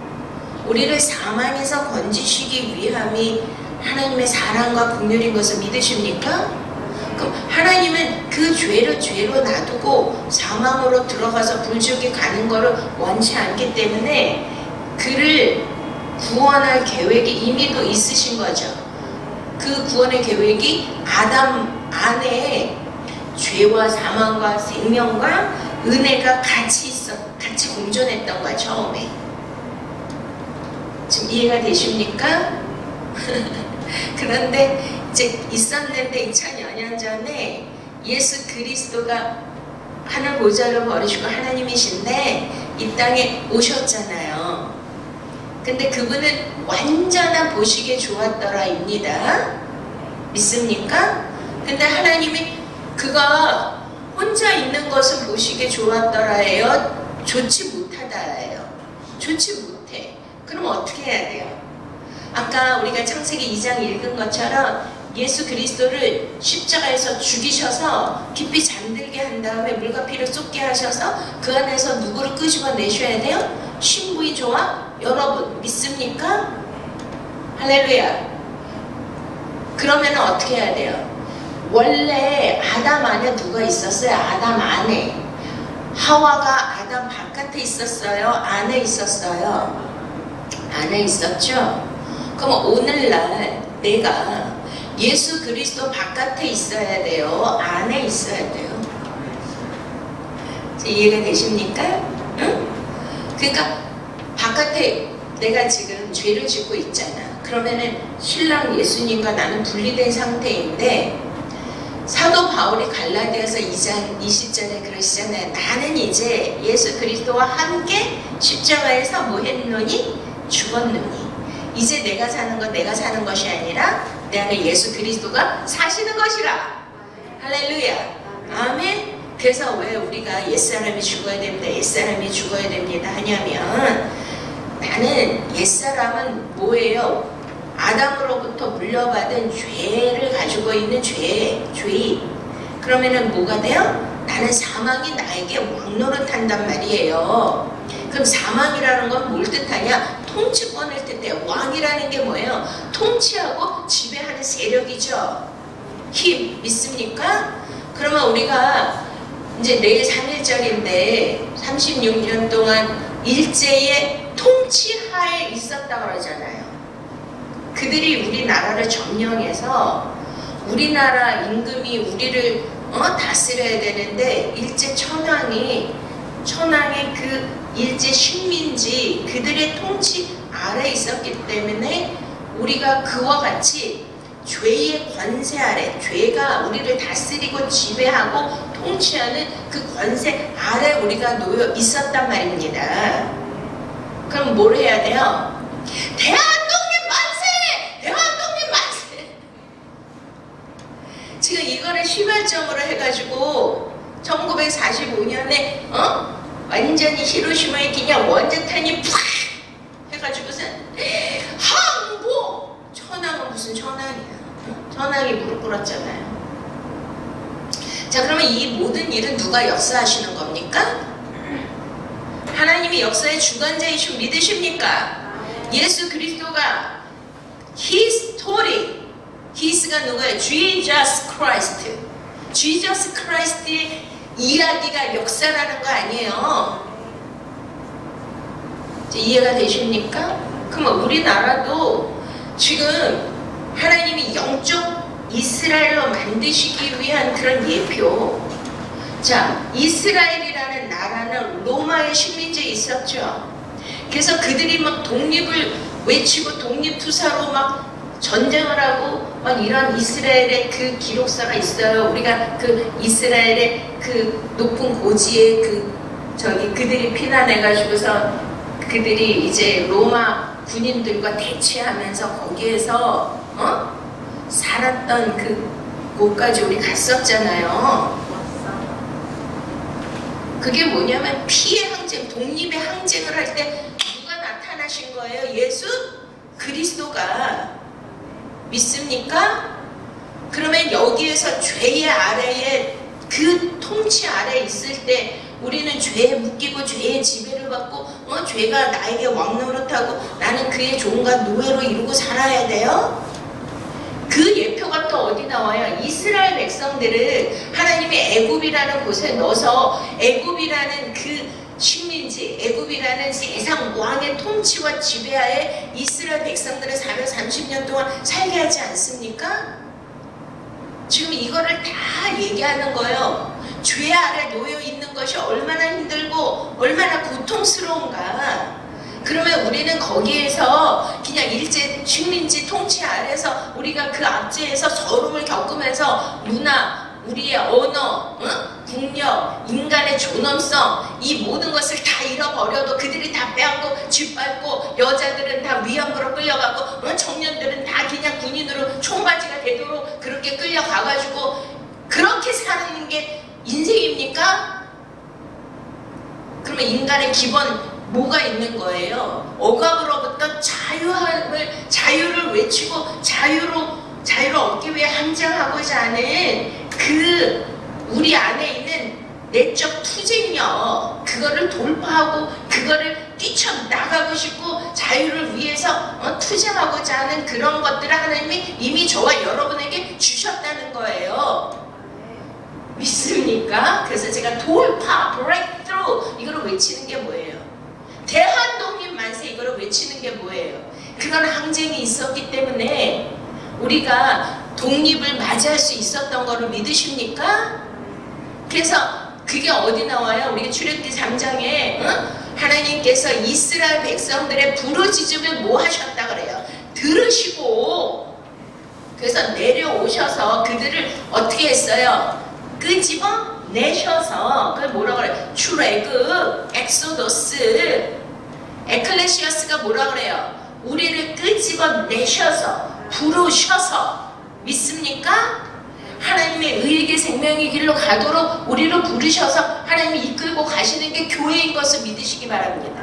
우리를 사망에서 건지시기 위함이 하나님의 사랑과 긍휼인 것을 믿으십니까? 그럼 하나님은 그 죄를 죄로 놔두고 사망으로 들어가서 불지옥에 가는 것을 원치 않기 때문에 그를 구원할 계획이 이미 또 있으신 거죠. 그 구원의 계획이 아담 안에 죄와 사망과 생명과 은혜가 같이 공존했던 거야, 처음에. 지금 이해가 되십니까? 그런데 이제 있었는데 2000여 년 전에 예수 그리스도가 하늘 보좌를 버리시고 하나님이신데 이 땅에 오셨잖아요. 근데 그분은 완전한 보시기에 좋았더라입니다. 믿습니까? 근데 하나님이 그가 혼자 있는 것을 보시기에 좋았더라예요? 좋지 못하다예요? 좋지 못해. 그럼 어떻게 해야 돼요? 아까 우리가 창세기 2장 읽은 것처럼 예수 그리스도를 십자가에서 죽이셔서 깊이 잠들게 한 다음에 물과 피를 쏟게 하셔서 그 안에서 누구를 끄집어내셔야 돼요? 신부이조와 여러분, 믿습니까? 할렐루야. 그러면 어떻게 해야 돼요? 원래 아담 안에 누가 있었어요? 아담 안에. 하와가 아담 바깥에 있었어요? 안에 있었어요? 안에 있었죠? 그럼 오늘날 내가 예수 그리스도 바깥에 있어야 돼요? 안에 있어야 돼요? 이해가 되십니까? 응? 그러니까 바깥에 내가 지금 죄를 짓고 있잖아. 그러면은 신랑 예수님과 나는 분리된 상태인데, 사도 바울이 갈라디아서 2장 20절에 그러시잖아요. 나는 이제 예수 그리스도와 함께 십자가에서 뭐 했노니? 죽었노니. 이제 내가 사는 건 내가 사는 것이 아니라 내 안에 예수 그리스도가 사시는 것이라. 할렐루야. 아멘. 그래서 왜 우리가 옛사람이 죽어야 됩니다, 옛사람이 죽어야 됩니다 하냐면, 나는 옛사람은 뭐예요? 아담으로부터 물려받은 죄를 가지고 있는 죄인. 그러면은 뭐가 돼요? 나는 사망이 나에게 왕노릇한단 말이에요. 그럼 사망이라는 건 뭘 뜻하냐? 통치권을 뜻하냐? 있는데 왕이라는 게 뭐예요? 통치하고 지배하는 세력이죠. 힘 믿습니까? 그러면 우리가 이제 내일 3일절인데 36년 동안 일제의 통치하에 있었다고 그러잖아요. 그들이 우리나라를 점령해서 우리나라 임금이 우리를 다스려야 되는데 일제 천황이 그 일제 식민지 그들의 통치 아래 있었기 때문에 우리가 그와 같이 죄의 권세 아래, 죄가 우리를 다스리고 지배하고 통치하는 그 권세 아래 우리가 놓여 있었단 말입니다. 그럼 뭘 해야 돼요? 대한독립 만세! 대한독립 만세! 지금 이거를 시발점으로 해가지고 1945년에 완전히 히로시마에 그냥 원자탄이 팍 해가지고서 항복! 천황은 무슨 천황이야? 천황이 무릎 꿇었잖아요. 자, 그러면 이 모든 일은 누가 역사하시는 겁니까? 하나님이 역사의 주관자이신 믿으십니까? 예수 그리스도가 His story, His가 누구예요? Jesus Christ. Jesus Christ의 이야기가 역사라는 거 아니에요. 이해가 되십니까? 그러면 우리나라도 지금 하나님이 영적 이스라엘로 만드시기 위한 그런 예표. 자, 이스라엘이라는 나라는 로마의 식민지에 있었죠. 그래서 그들이 막 독립을 외치고 독립투사로 막 전쟁을 하고 막 이런 이스라엘의 그 기록사가 있어요. 우리가 그 이스라엘의 그 높은 고지에 그들이 피난해가지고서 그들이 이제 로마 군인들과 대치하면서 거기에서 살았던 그 곳까지 우리 갔었잖아요. 그게 뭐냐면 피의 항쟁, 독립의 항쟁을 할 때 누가 나타나신 거예요? 예수 그리스도가. 믿습니까? 그러면 여기에서 죄의 아래에 그 통치 아래에 있을 때 우리는 죄에 묶이고 죄의 지배를 받고 죄가 나에게 왕노릇하고 나는 그의 종과 노예로 이루고 살아야 돼요? 그 예표가 또 어디 나와요? 이스라엘 백성들을 하나님이 애굽이라는 곳에 넣어서 애굽이라는 그 식민지, 애굽이라는 세상 왕의 통치와 지배하에 이스라엘 백성들을 430년 동안 살게 하지 않습니까? 지금 이거를 다 얘기하는 거예요. 죄 아래 놓여 있는 것이 얼마나 힘들고 얼마나 고통스러운가. 그러면 우리는 거기에서 그냥 일제 식민지 통치 아래서 우리가 그 압제에서 서름을 겪으면서 문화, 우리의 언어, 국력, 인간의 존엄성 이 모든 것을 다 잃어버려도 그들이 다 빼앗고 짓밟고 여자들은 다 위안부로 끌려가고 청년들은 다 그냥 군인으로 총바지가 되도록 그렇게 끌려가가지고 그렇게 사는 게 인생입니까? 그러면 인간의 기본 뭐가 있는 거예요? 억압으로부터 자유를 외치고 자유를 얻기 위해 항쟁하고자 하는 그 우리 안에 있는 내적 투쟁력 그거를 돌파하고 그거를 뛰쳐나가고 싶고 자유를 위해서 투쟁하고자 하는 그런 것들을 하나님이 이미 저와 여러분에게 주셨다는 거예요. 믿습니까? 그래서 제가 돌파, breakthrough 이거를 외치는 게 뭐예요? 대한독립 만세 이거를 외치는 게 뭐예요? 그런 항쟁이 있었기 때문에 우리가 독립을 맞이할 수 있었던 거를 믿으십니까? 그래서 그게 어디 나와요? 우리 출애굽기 3장에 하나님께서 이스라엘 백성들의 부르짖음을 뭐 하셨다 그래요? 들으시고 그래서 내려오셔서 그들을 어떻게 했어요? 끄집어 내셔서 그걸 뭐라 그래요? 출애굽, 엑소더스, 에클레시아스가 뭐라 그래요? 우리를 끄집어 내셔서 부르셔서 믿습니까? 하나님의 의에게 생명의 길로 가도록 우리를 부르셔서 하나님이 이끌고 가시는 게 교회인 것을 믿으시기 바랍니다.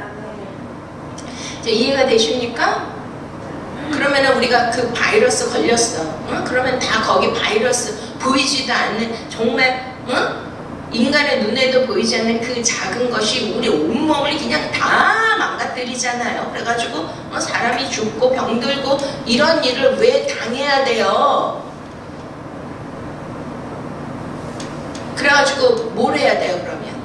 이해가 되십니까? 그러면 우리가 그 바이러스 걸렸어. 그러면 다 거기 바이러스 보이지도 않는 정말 인간의 눈에도 보이지 않는 그 작은 것이 우리 온몸을 그냥 다 망가뜨려. 받아들이잖아요. 그래가지고 사람이 죽고 병들고 이런 일을 왜 당해야 돼요? 그래가지고 뭘 해야 돼요? 그러면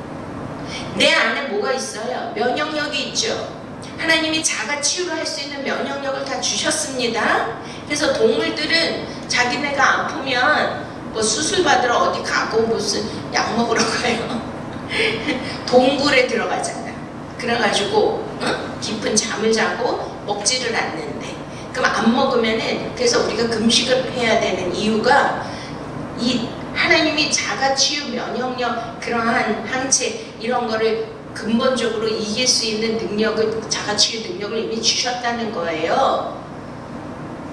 내 안에 뭐가 있어요? 면역력이 있죠. 하나님이 자가치유를 할 수 있는 면역력을 다 주셨습니다. 그래서 동물들은 자기네가 아프면 뭐 수술 받으러 어디 가고 무슨 약 먹으러 가요. 동굴에 들어가잖아. 그래가지고 깊은 잠을 자고 먹지를 않는데, 그럼 안 먹으면은, 그래서 우리가 금식을 해야 되는 이유가 이 하나님이 자가치유 면역력, 그러한 항체 이런 거를 근본적으로 이길 수 있는 능력을, 자가치유 능력을 이미 주셨다는 거예요.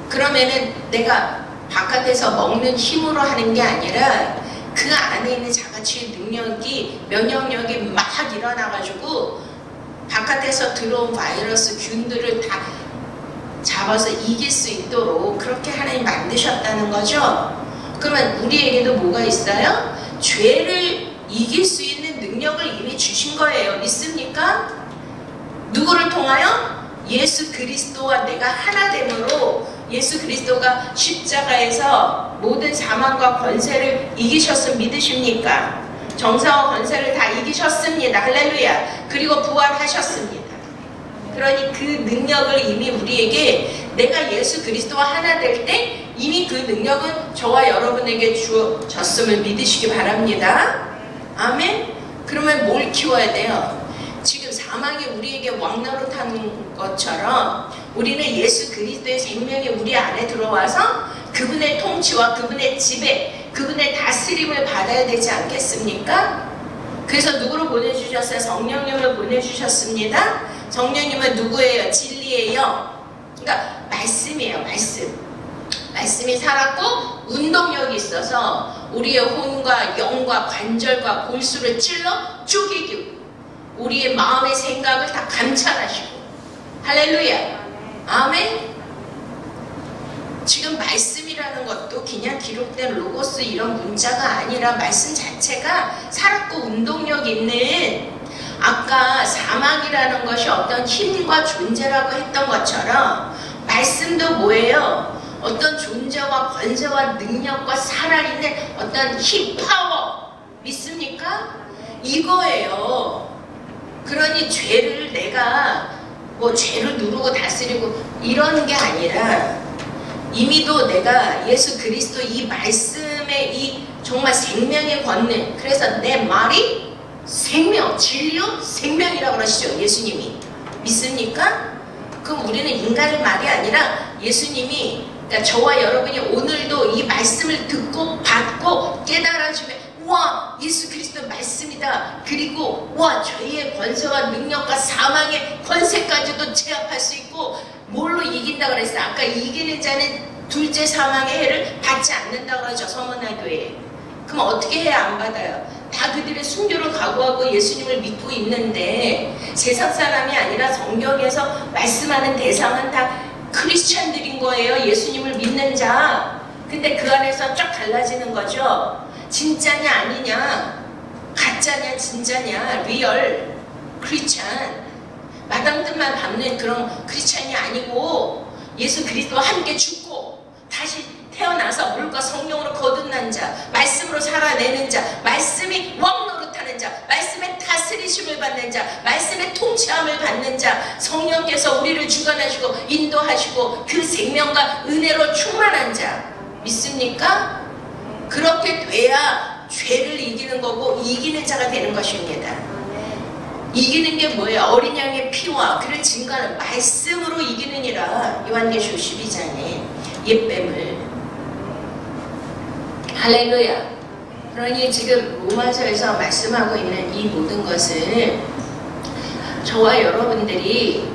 그러면은 내가 바깥에서 먹는 힘으로 하는 게 아니라 그 안에 있는 자가치유 능력이, 면역력이 막 일어나가지고 바깥에서 들어온 바이러스, 균들을 다 잡아서 이길 수 있도록 그렇게 하나님 만드셨다는 거죠. 그러면 우리에게도 뭐가 있어요? 죄를 이길 수 있는 능력을 이미 주신 거예요. 믿습니까? 누구를 통하여? 예수 그리스도와 내가 하나됨으로, 예수 그리스도가 십자가에서 모든 사망과 권세를 이기셨음 믿으십니까? 정사와 권세를 다 이기셨습니다. 할렐루야. 그리고 부활하셨습니다. 그러니 그 능력을 이미 우리에게, 내가 예수 그리스도와 하나 될 때 이미 그 능력은 저와 여러분에게 주어졌음을 믿으시기 바랍니다. 아멘. 그러면 뭘 키워야 돼요? 지금 사망이 우리에게 왕노릇하는 것처럼 우리는 예수 그리스도의 생명이 우리 안에 들어와서 그분의 통치와 그분의 지배, 그분의 다스림을 받아야 되지 않겠습니까? 그래서 누구를 보내주셨어요? 성령님을 보내주셨습니다. 성령님은 누구예요? 진리예요. 그러니까 말씀이에요. 말씀이 살았고 운동력이 있어서 우리의 혼과 영과 관절과 골수를 찔러 쪼개고 우리의 마음의 생각을 다 감찰하시고. 할렐루야. 아멘. 지금 말씀이라는 것도 그냥 기록된 로고스 이런 문자가 아니라 말씀 자체가 살았고 운동력 있는, 아까 사망이라는 것이 어떤 힘과 존재라고 했던 것처럼 말씀도 뭐예요? 어떤 존재와 권세와 능력과 살아있는 어떤 힘, 파워. 믿습니까? 이거예요. 그러니 죄를 내가 뭐 죄를 누르고 다스리고 이런 게 아니라 이미도 내가 예수 그리스도 이 말씀의 이 정말 생명의 권능, 그래서 내 말이 생명, 진리요 생명이라고 그러시죠. 예수님이. 믿습니까? 그럼 우리는 인간의 말이 아니라 예수님이, 그러니까 저와 여러분이 오늘도 이 말씀을 듣고 받고 깨달아지면, 와, 예수 그리스도 말씀이다. 그리고 와, 죄의 권세와 능력과 사망의 권세까지도 제압할 수 있고, 뭘로 이긴다 그랬어요? 아까 이기는 자는 둘째 사망의 해를 받지 않는다 그러죠. 서문화 교회에. 그럼 어떻게 해야 안 받아요? 다 그들의 순교를 각오하고 예수님을 믿고 있는데, 세상 사람이 아니라 성경에서 말씀하는 대상은 다 크리스찬들인 거예요. 예수님을 믿는 자. 근데 그 안에서 쫙 갈라지는 거죠. 진짜냐 아니냐, 가짜냐 진짜냐, 리얼 크리스찬, 마당들만 밟는 그런 크리스찬이 아니고 예수 그리스도와 함께 죽고 다시 태어나서 물과 성령으로 거듭난 자, 말씀으로 살아내는 자, 말씀이 왕노릇하는 자, 말씀의 다스리심을 받는 자, 말씀의 통치함을 받는 자, 성령께서 우리를 주관하시고 인도하시고 그 생명과 은혜로 충만한 자. 믿습니까? 그렇게 돼야 죄를 이기는 거고 이기는 자가 되는 것입니다. 이기는 게 뭐예요? 어린 양의 피와 그를 증거하는 말씀으로 이기느니라. 요한계시록 12장에 옛뱀을. 할렐루야. 그러니 지금 로마서에서 말씀하고 있는 이 모든 것을 저와 여러분들이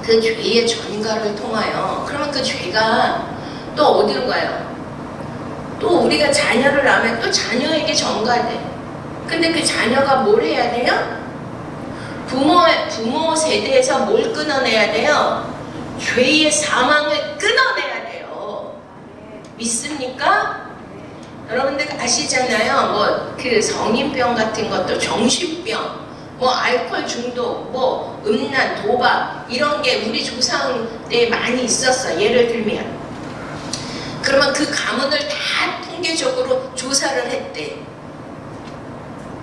그 죄의 전가를 통하여, 그러면 그 죄가 또 어디로 가요? 또 우리가 자녀를 낳으면 또 자녀에게 전가돼. 근데 그 자녀가 뭘 해야 돼요? 부모 세대에서 뭘 끊어내야 돼요? 죄의 사망을 끊어내야 돼요. 믿습니까? 여러분들 아시잖아요. 뭐 그 성인병 같은 것도 정신병, 뭐 알코올 중독, 뭐 음란, 도박 이런 게 우리 조상에 많이 있었어. 예를 들면 그러면 그 가문을 다 통계적으로 조사를 했대.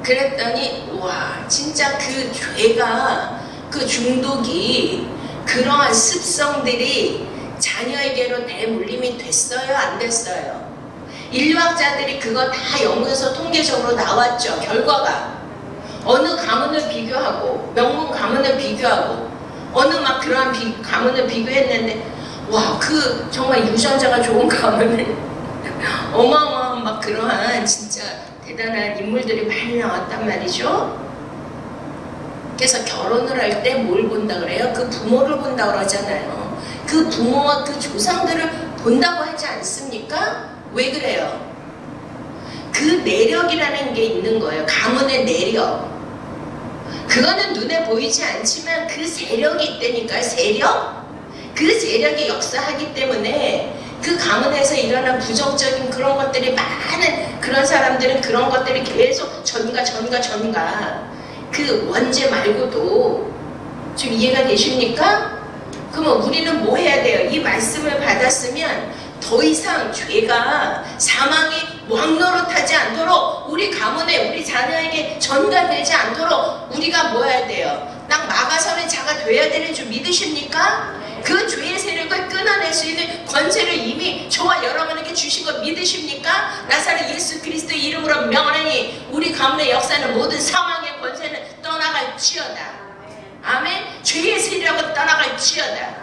그랬더니 와 진짜 그 죄가 그 중독이 그러한 습성들이 자녀에게로 대물림이 됐어요? 안 됐어요? 인류학자들이 그거 다 연구해서 통계적으로 나왔죠. 결과가 어느 가문을 비교하고 명문 가문을 비교하고 어느 막 그러한 가문을 비교했는데 와 그 정말 유전자가 좋은 가문을 어마어마한 막 그러한 진짜 대단한 인물들이 많이 나왔단 말이죠. 그래서 결혼을 할 때 뭘 본다 그래요? 그 부모를 본다 그러잖아요. 그 부모와 그 조상들을 본다고 하지 않습니까? 왜 그래요? 그 내력이라는 게 있는 거예요. 가문의 내력. 그거는 눈에 보이지 않지만 그 세력이 있다니까요. 세력? 그 세력이 역사하기 때문에 그 가문에서 일어난 부정적인 그런 것들이 많은 그런 사람들은 그런 것들이 계속 전가 그 원죄 말고도 좀 이해가 되십니까? 그러면 우리는 뭐 해야 돼요? 이 말씀을 받았으면 더 이상 죄가 사망이 왕노릇하지 않도록 우리 가문에 우리 자녀에게 전가되지 않도록 우리가 뭐 해야 돼요? 딱 막아서는 자가 돼야 되는 줄 믿으십니까? 그 죄의 세력을 끊어낼 수 있는 권세를 이미 저와 여러분에게 주신 거 믿으십니까? 나사렛 예수 그리스도의 이름으로 명하니 우리 가문의 역사는 모든 사망의 권세는 떠나갈지어다. 아멘. 죄의 세력은 떠나갈지어다.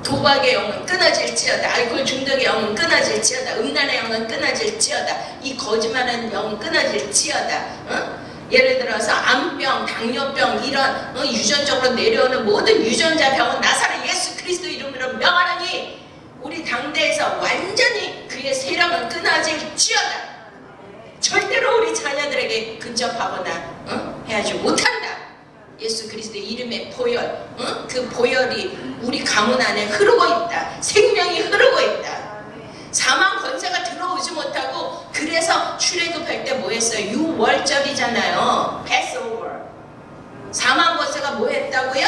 도박의 영은 끊어질지어다. 알코올 중독의 영은 끊어질지어다. 음란의 영은 끊어질지어다. 이 거짓말하는 영은 끊어질지어다. 응? 예를 들어서 암병, 당뇨병 이런 유전적으로 내려오는 모든 유전자 병은 나사렛 예수 그리스도 이름으로 명하노니 우리 당대에서 완전히 그의 세력은 끊어질지어다. 절대로 우리 자녀들에게 근접하거나 해야지 못한다. 예수 그리스도의 이름의 보혈, 그 보혈이 우리 가문 안에 흐르고 있다. 생명이 흐르고 있다. 사망 권세가 들어오지 못하고 그래서 출애굽할 때 뭐 했어요? 6월절이잖아요. 패스오버. 사망 권세가 뭐 했다고요?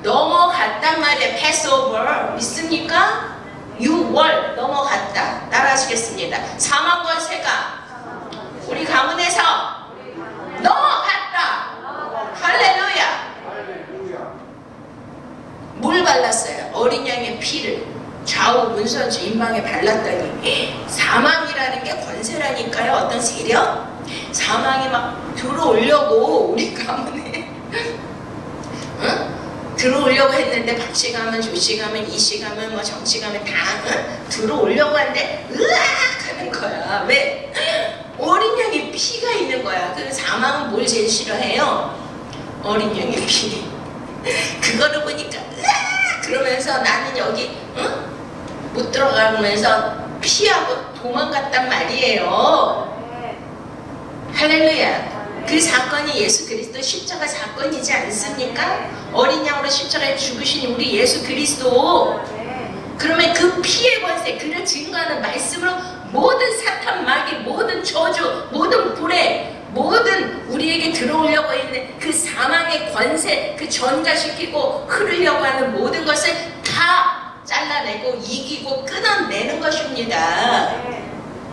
넘어갔단 말이에요. 패스오버. 믿습니까? 6월 넘어갔다. 따라하시겠습니다. 사망 권세가 우리 가문에서 넘어갔다. 할렐루야. 뭘 발랐어요? 어린 양의 피를 좌우 문선주 인방에 발랐더니 사망이라는 게 권세라니까요. 어떤 세력? 사망이 막 들어오려고 우리 가문에 들어오려고 했는데 박씨 가면 조씨 가면 이씨 가면 뭐 정씨 가면 다 들어오려고 하는데 으악 하는 거야. 왜? 어린 양의 피가 있는 거야. 그 사망은 뭘 제일 싫어해요? 어린 양의 피. 그거를 보니까 으악 그러면서 나는 여기 못 들어가면서 피하고 도망갔단 말이에요. 할렐루야. 그 사건이 예수 그리스도 십자가 사건이지 않습니까? 어린 양으로 십자가에 죽으신 우리 예수 그리스도. 그러면 그 피의 권세, 그를 증거하는 말씀으로 모든 사탄 마귀, 모든 저주, 모든 불에, 모든 우리에게 들어오려고 있는 그 사망의 권세, 그 전가시키고 흐르려고 하는 모든 것을 다 잘라내고 이기고 끊어내는 것입니다.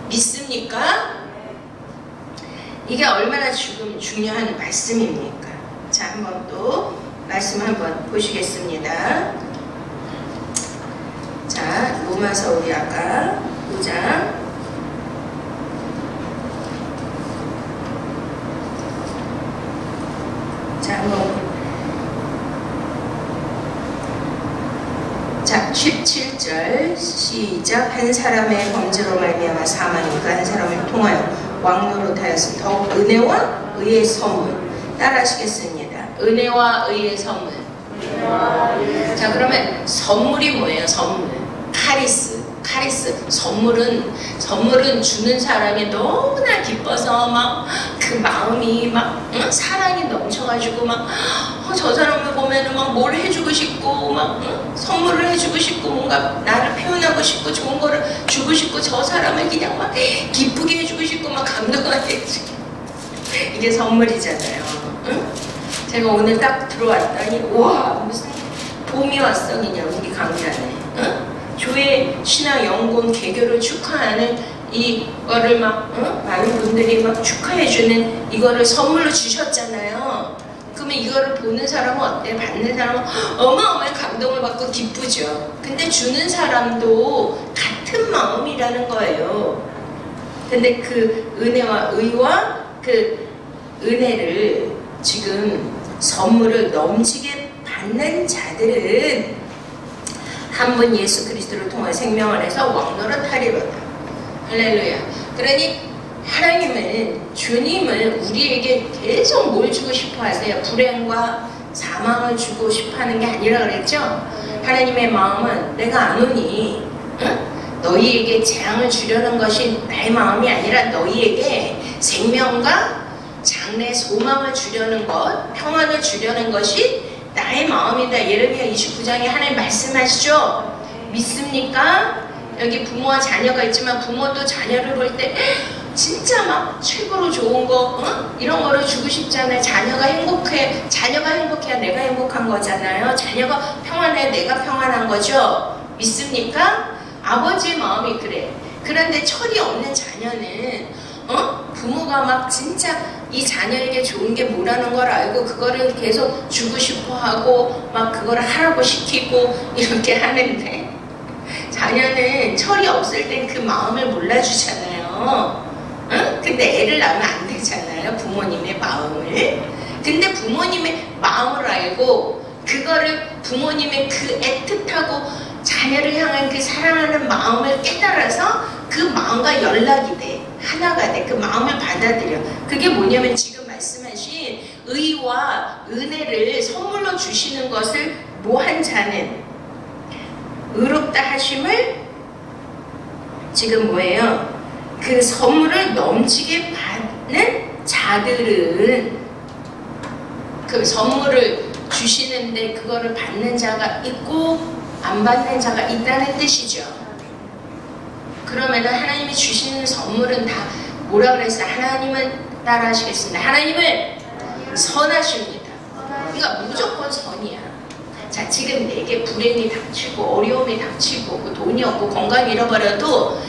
믿습니까? 이게 얼마나 중요한 말씀입니까? 자, 한번 또 말씀 한번 보시겠습니다. 자, 로마서 우리 아까 5장 자, 한번 자, 17절 시작. 한 사람의 범죄로 말미암아 사망이 그 한 사람을 통하여 왕노릇하였으니 더욱 은혜와 의의 선물. 따라하시겠습니다. 은혜와 의의 선물. 자, 그러면 선물이 뭐예요? 선물. 카리스. 선물은 주는 사람이 너무나 기뻐서 막 그 마음이 막 사랑이 넘쳐가지고 막 저 사람을 보면은 막 뭘 해주고 싶고 막 선물을 해주고 싶고 뭔가 나를 표현하고 싶고 좋은 거를 주고 싶고 저 사람을 그냥 막 기쁘게 해주고 싶고 막 감동하게 해주고 이게 선물이잖아요. 응? 제가 오늘 딱 들어왔더니 와 무슨 봄이 왔어 그냥 우리 강단에. 응? 교회 신앙 연구원 개교를 축하하는 이거를 막 많은 분들이 막 축하해주는 이거를 선물로 주셨잖아요. 그러면 이거를 보는 사람은 어때? 받는 사람은 어마어마한 감동을 받고 기쁘죠. 근데 주는 사람도 같은 마음이라는 거예요. 근데 그 은혜와 의와 그 은혜를 지금 선물을 넘치게 받는 자들은 한 분 예수 그리스도를 통해 생명을 해서 왕노릇하리로다. 할렐루야. 그러니 하나님은 주님은 우리에게 계속 뭘 주고 싶어 하세요? 불행과 사망을 주고 싶어 하는 게 아니라 그랬죠? 하나님의 마음은 내가 안 오니 너희에게 재앙을 주려는 것이 나의 마음이 아니라 너희에게 생명과 장래 소망을 주려는 것, 평안을 주려는 것이 나의 마음이다. 예레미야 29장에 하나님 말씀하시죠? 믿습니까? 여기 부모와 자녀가 있지만 부모도 자녀를 볼 때 진짜 막 최고로 좋은 거 이런 거를 주고 싶잖아요. 자녀가 행복해. 자녀가 행복해야 내가 행복한 거잖아요. 자녀가 평안해야 내가 평안한 거죠. 믿습니까? 아버지의 마음이 그래. 그런데 철이 없는 자녀는 부모가 막 진짜 이 자녀에게 좋은 게 뭐라는 걸 알고 그거를 계속 주고 싶어 하고 막 그걸 하라고 시키고 이렇게 하는데 자녀는 철이 없을 땐 그 마음을 몰라주잖아요. 근데 애를 낳으면 안 되잖아요. 부모님의 마음을. 근데 부모님의 마음을 알고 그거를 부모님의 그 애틋하고 자녀를 향한 그 사랑하는 마음을 깨달아서 그 마음과 연락이 돼. 하나가 돼. 그 마음을 받아들여. 그게 뭐냐면 지금 말씀하신 의와 은혜를 선물로 주시는 것을 모한 자는 의롭다 하심을 지금 뭐예요? 그 선물을 넘치게 받는 자들은 그 선물을 주시는데 그거를 받는 자가 있고 안 받는 자가 있다는 뜻이죠. 그러면 하나님이 주시는 선물은 다 뭐라 그랬어요? 하나님은 따라 하시겠습니다. 하나님은 선하십니다. 그러니까 무조건 선이야. 자, 지금 내게 불행이 닥치고 어려움이 닥치고 그 돈이 없고 건강 잃어버려도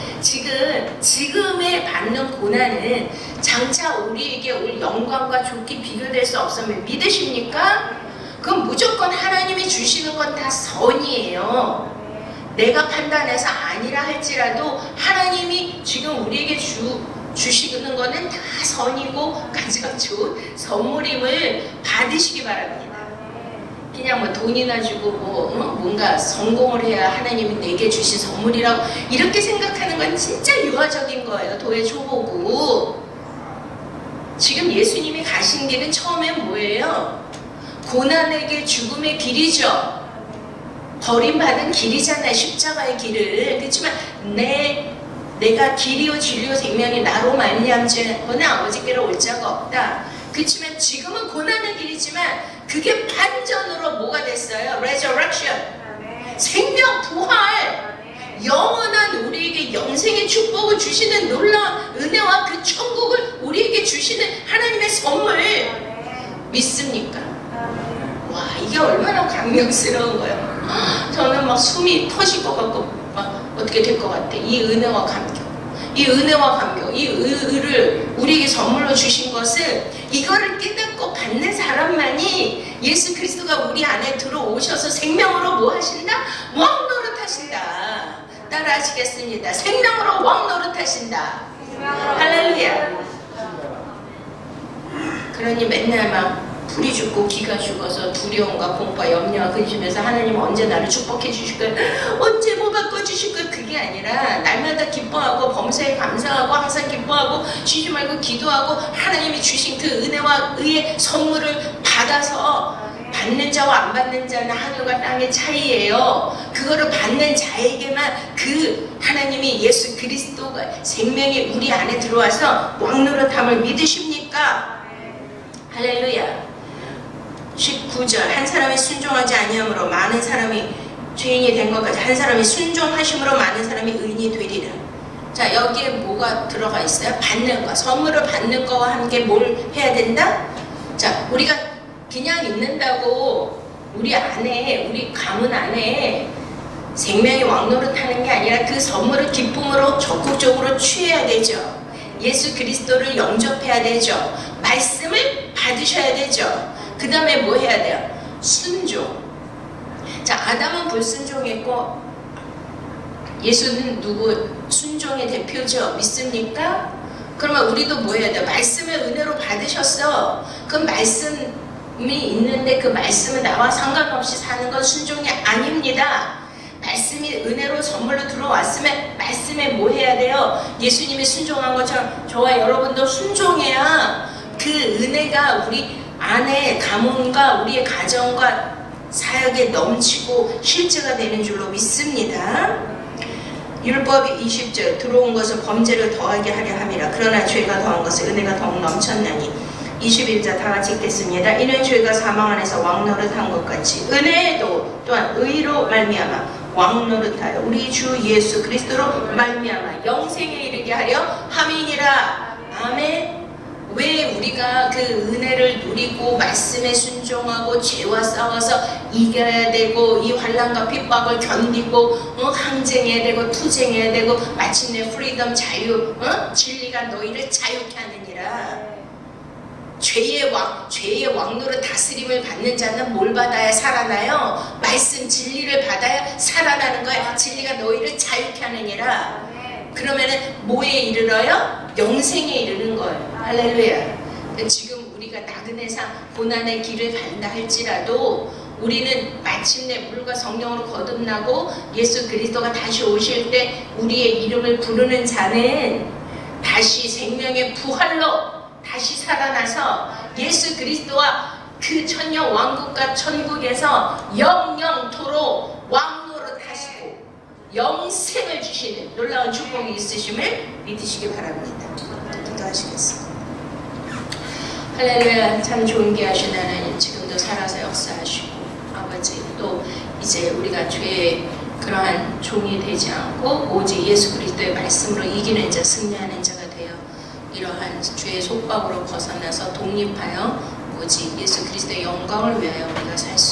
지금에 받는 고난은 장차 우리에게 올 영광과 좋게 비교될 수 없으면 믿으십니까? 그럼 무조건 하나님이 주시는 건 다 선이에요. 내가 판단해서 아니라 할지라도 하나님이 지금 우리에게 주시는 거는 다 선이고 가장 좋은 선물임을 받으시기 바랍니다. 그냥 뭐 돈이나 주고 뭔가 성공을 해야 하나님이 내게 주신 선물이라고 이렇게 생각하는 건 진짜 유아적인 거예요. 도의 초보고. 지금 예수님이 가신 길은 처음엔 뭐예요? 고난에게 죽음의 길이죠. 버림받은 길이잖아요. 십자가의 길을. 그렇지만 내가 길이요 진리요 생명이 나로 말미암지거나 아버지께로 올 자가 없다. 그렇지만 지금은 고난의 길이지만 그게 반전으로 뭐가 됐어요? Resurrection. 생명, 부활. 영원한 우리에게 영생의 축복을 주시는 놀라운 은혜와 그 천국을 우리에게 주시는 하나님의 선물. 믿습니까? 와, 이게 얼마나 감격스러운 거예요. 저는 막 숨이 터질 것 같고 막 어떻게 될 것 같아. 이 은혜와 감격. 이 은혜와 감격, 이 의를 우리에게 선물로 주신 것을 이거를 깨닫고 받는 사람만이 예수 그리스도가 우리 안에 들어오셔서 생명으로 뭐 하신다? 왕 노릇하신다. 따라 하시겠습니다. 생명으로 왕 노릇하신다. 할렐루야. 그러니 맨날 막 불이 죽고 기가 죽어서 두려움과 공포와 염려와 근심에서 하나님 언제 나를 축복해 주실 거야? 언제 뭐 바꿔주실 거야? 그게 아니라 날마다 기뻐하고 범사에 감사하고 항상 기뻐하고 쉬지 말고 기도하고 하나님이 주신 그 은혜와 의의 선물을 받아서 받는 자와 안 받는 자는 하늘과 땅의 차이예요. 그거를 받는 자에게만 그 하나님이 예수 그리스도가 생명이 우리 안에 들어와서 왕노릇함을 믿으십니까? 할렐루야. 19절 한 사람이 순종하지 아니함으로 많은 사람이 죄인이 된 것까지 한 사람이 순종하심으로 많은 사람이 의인이 되리라. 자, 여기에 뭐가 들어가 있어요? 받는 거. 선물을 받는 거와 함께 뭘 해야 된다? 자, 우리가 그냥 있는다고 우리 안에, 우리 가문 안에 생명의 왕노릇하는 게 아니라 그 선물을 기쁨으로 적극적으로 취해야 되죠. 예수 그리스도를 영접해야 되죠. 말씀을 받으셔야 되죠. 그 다음에 뭐 해야 돼요? 순종. 자, 아담은 불순종했고 예수는 누구? 순종의 대표죠. 믿습니까? 그러면 우리도 뭐 해야 돼요? 말씀을 은혜로 받으셨어. 그 말씀이 있는데 그 말씀은 나와 상관없이 사는 건 순종이 아닙니다. 말씀이 은혜로 선물로 들어왔으면 말씀에 뭐 해야 돼요? 예수님이 순종한 것처럼 저와 여러분도 순종해야 그 은혜가 우리 안에 가문과 우리의 가정과 사역에 넘치고 실제가 되는 줄로 믿습니다. 율법이 20절 들어온 것을 범죄를 더하게 하려 함이라. 그러나 죄가 더한 것을 은혜가 더욱 넘쳤나니. 21절 다 같이 읽겠습니다. 이는 죄가 사망 안에서 왕노릇한 것 같이 은혜도 또한 의로 말미암아 왕노릇하여 우리 주 예수 그리스도로 말미암아 영생에 이르게 하려 함이니라. 아멘. 왜 우리가 그 은혜를 누리고 말씀에 순종하고 죄와 싸워서 이겨야 되고 이 환난과 핍박을 견디고 항쟁해야 되고 투쟁해야 되고 마침내 프리덤 자유 진리가 너희를 자유케 하느니라. 죄의 왕노릇 다스림을 받는 자는 뭘 받아야 살아나요? 말씀 진리를 받아야 살아나는 거예요. 진리가 너희를 자유케 하느니라. 그러면은 뭐에 이르러요? 영생에 이르는 거예요. 할렐루야. 지금 우리가 나그네상 고난의 길을 간다 할지라도 우리는 마침내 물과 성령으로 거듭나고 예수 그리스도가 다시 오실 때 우리의 이름을 부르는 자는 다시 생명의 부활로 다시 살아나서 예수 그리스도와 그 천년 왕국과 천국에서 영영토록 왕노릇 하시고 영생을 주시는 놀라운 축복이 있으심을 믿으시기 바랍니다. 기도하시겠습니다. 할렐루야. 참 존귀하신 하나님, 지금도 살아서 역사하시고 아버지, 또 이제 우리가 죄의 그러한 종이 되지 않고 오직 예수 그리스도의 말씀으로 이기는 자, 승리하는 자가 되어 이러한 죄의 속박으로 벗어나서 독립하여 오직 예수 그리스도의 영광을 위하여 우리가 살 수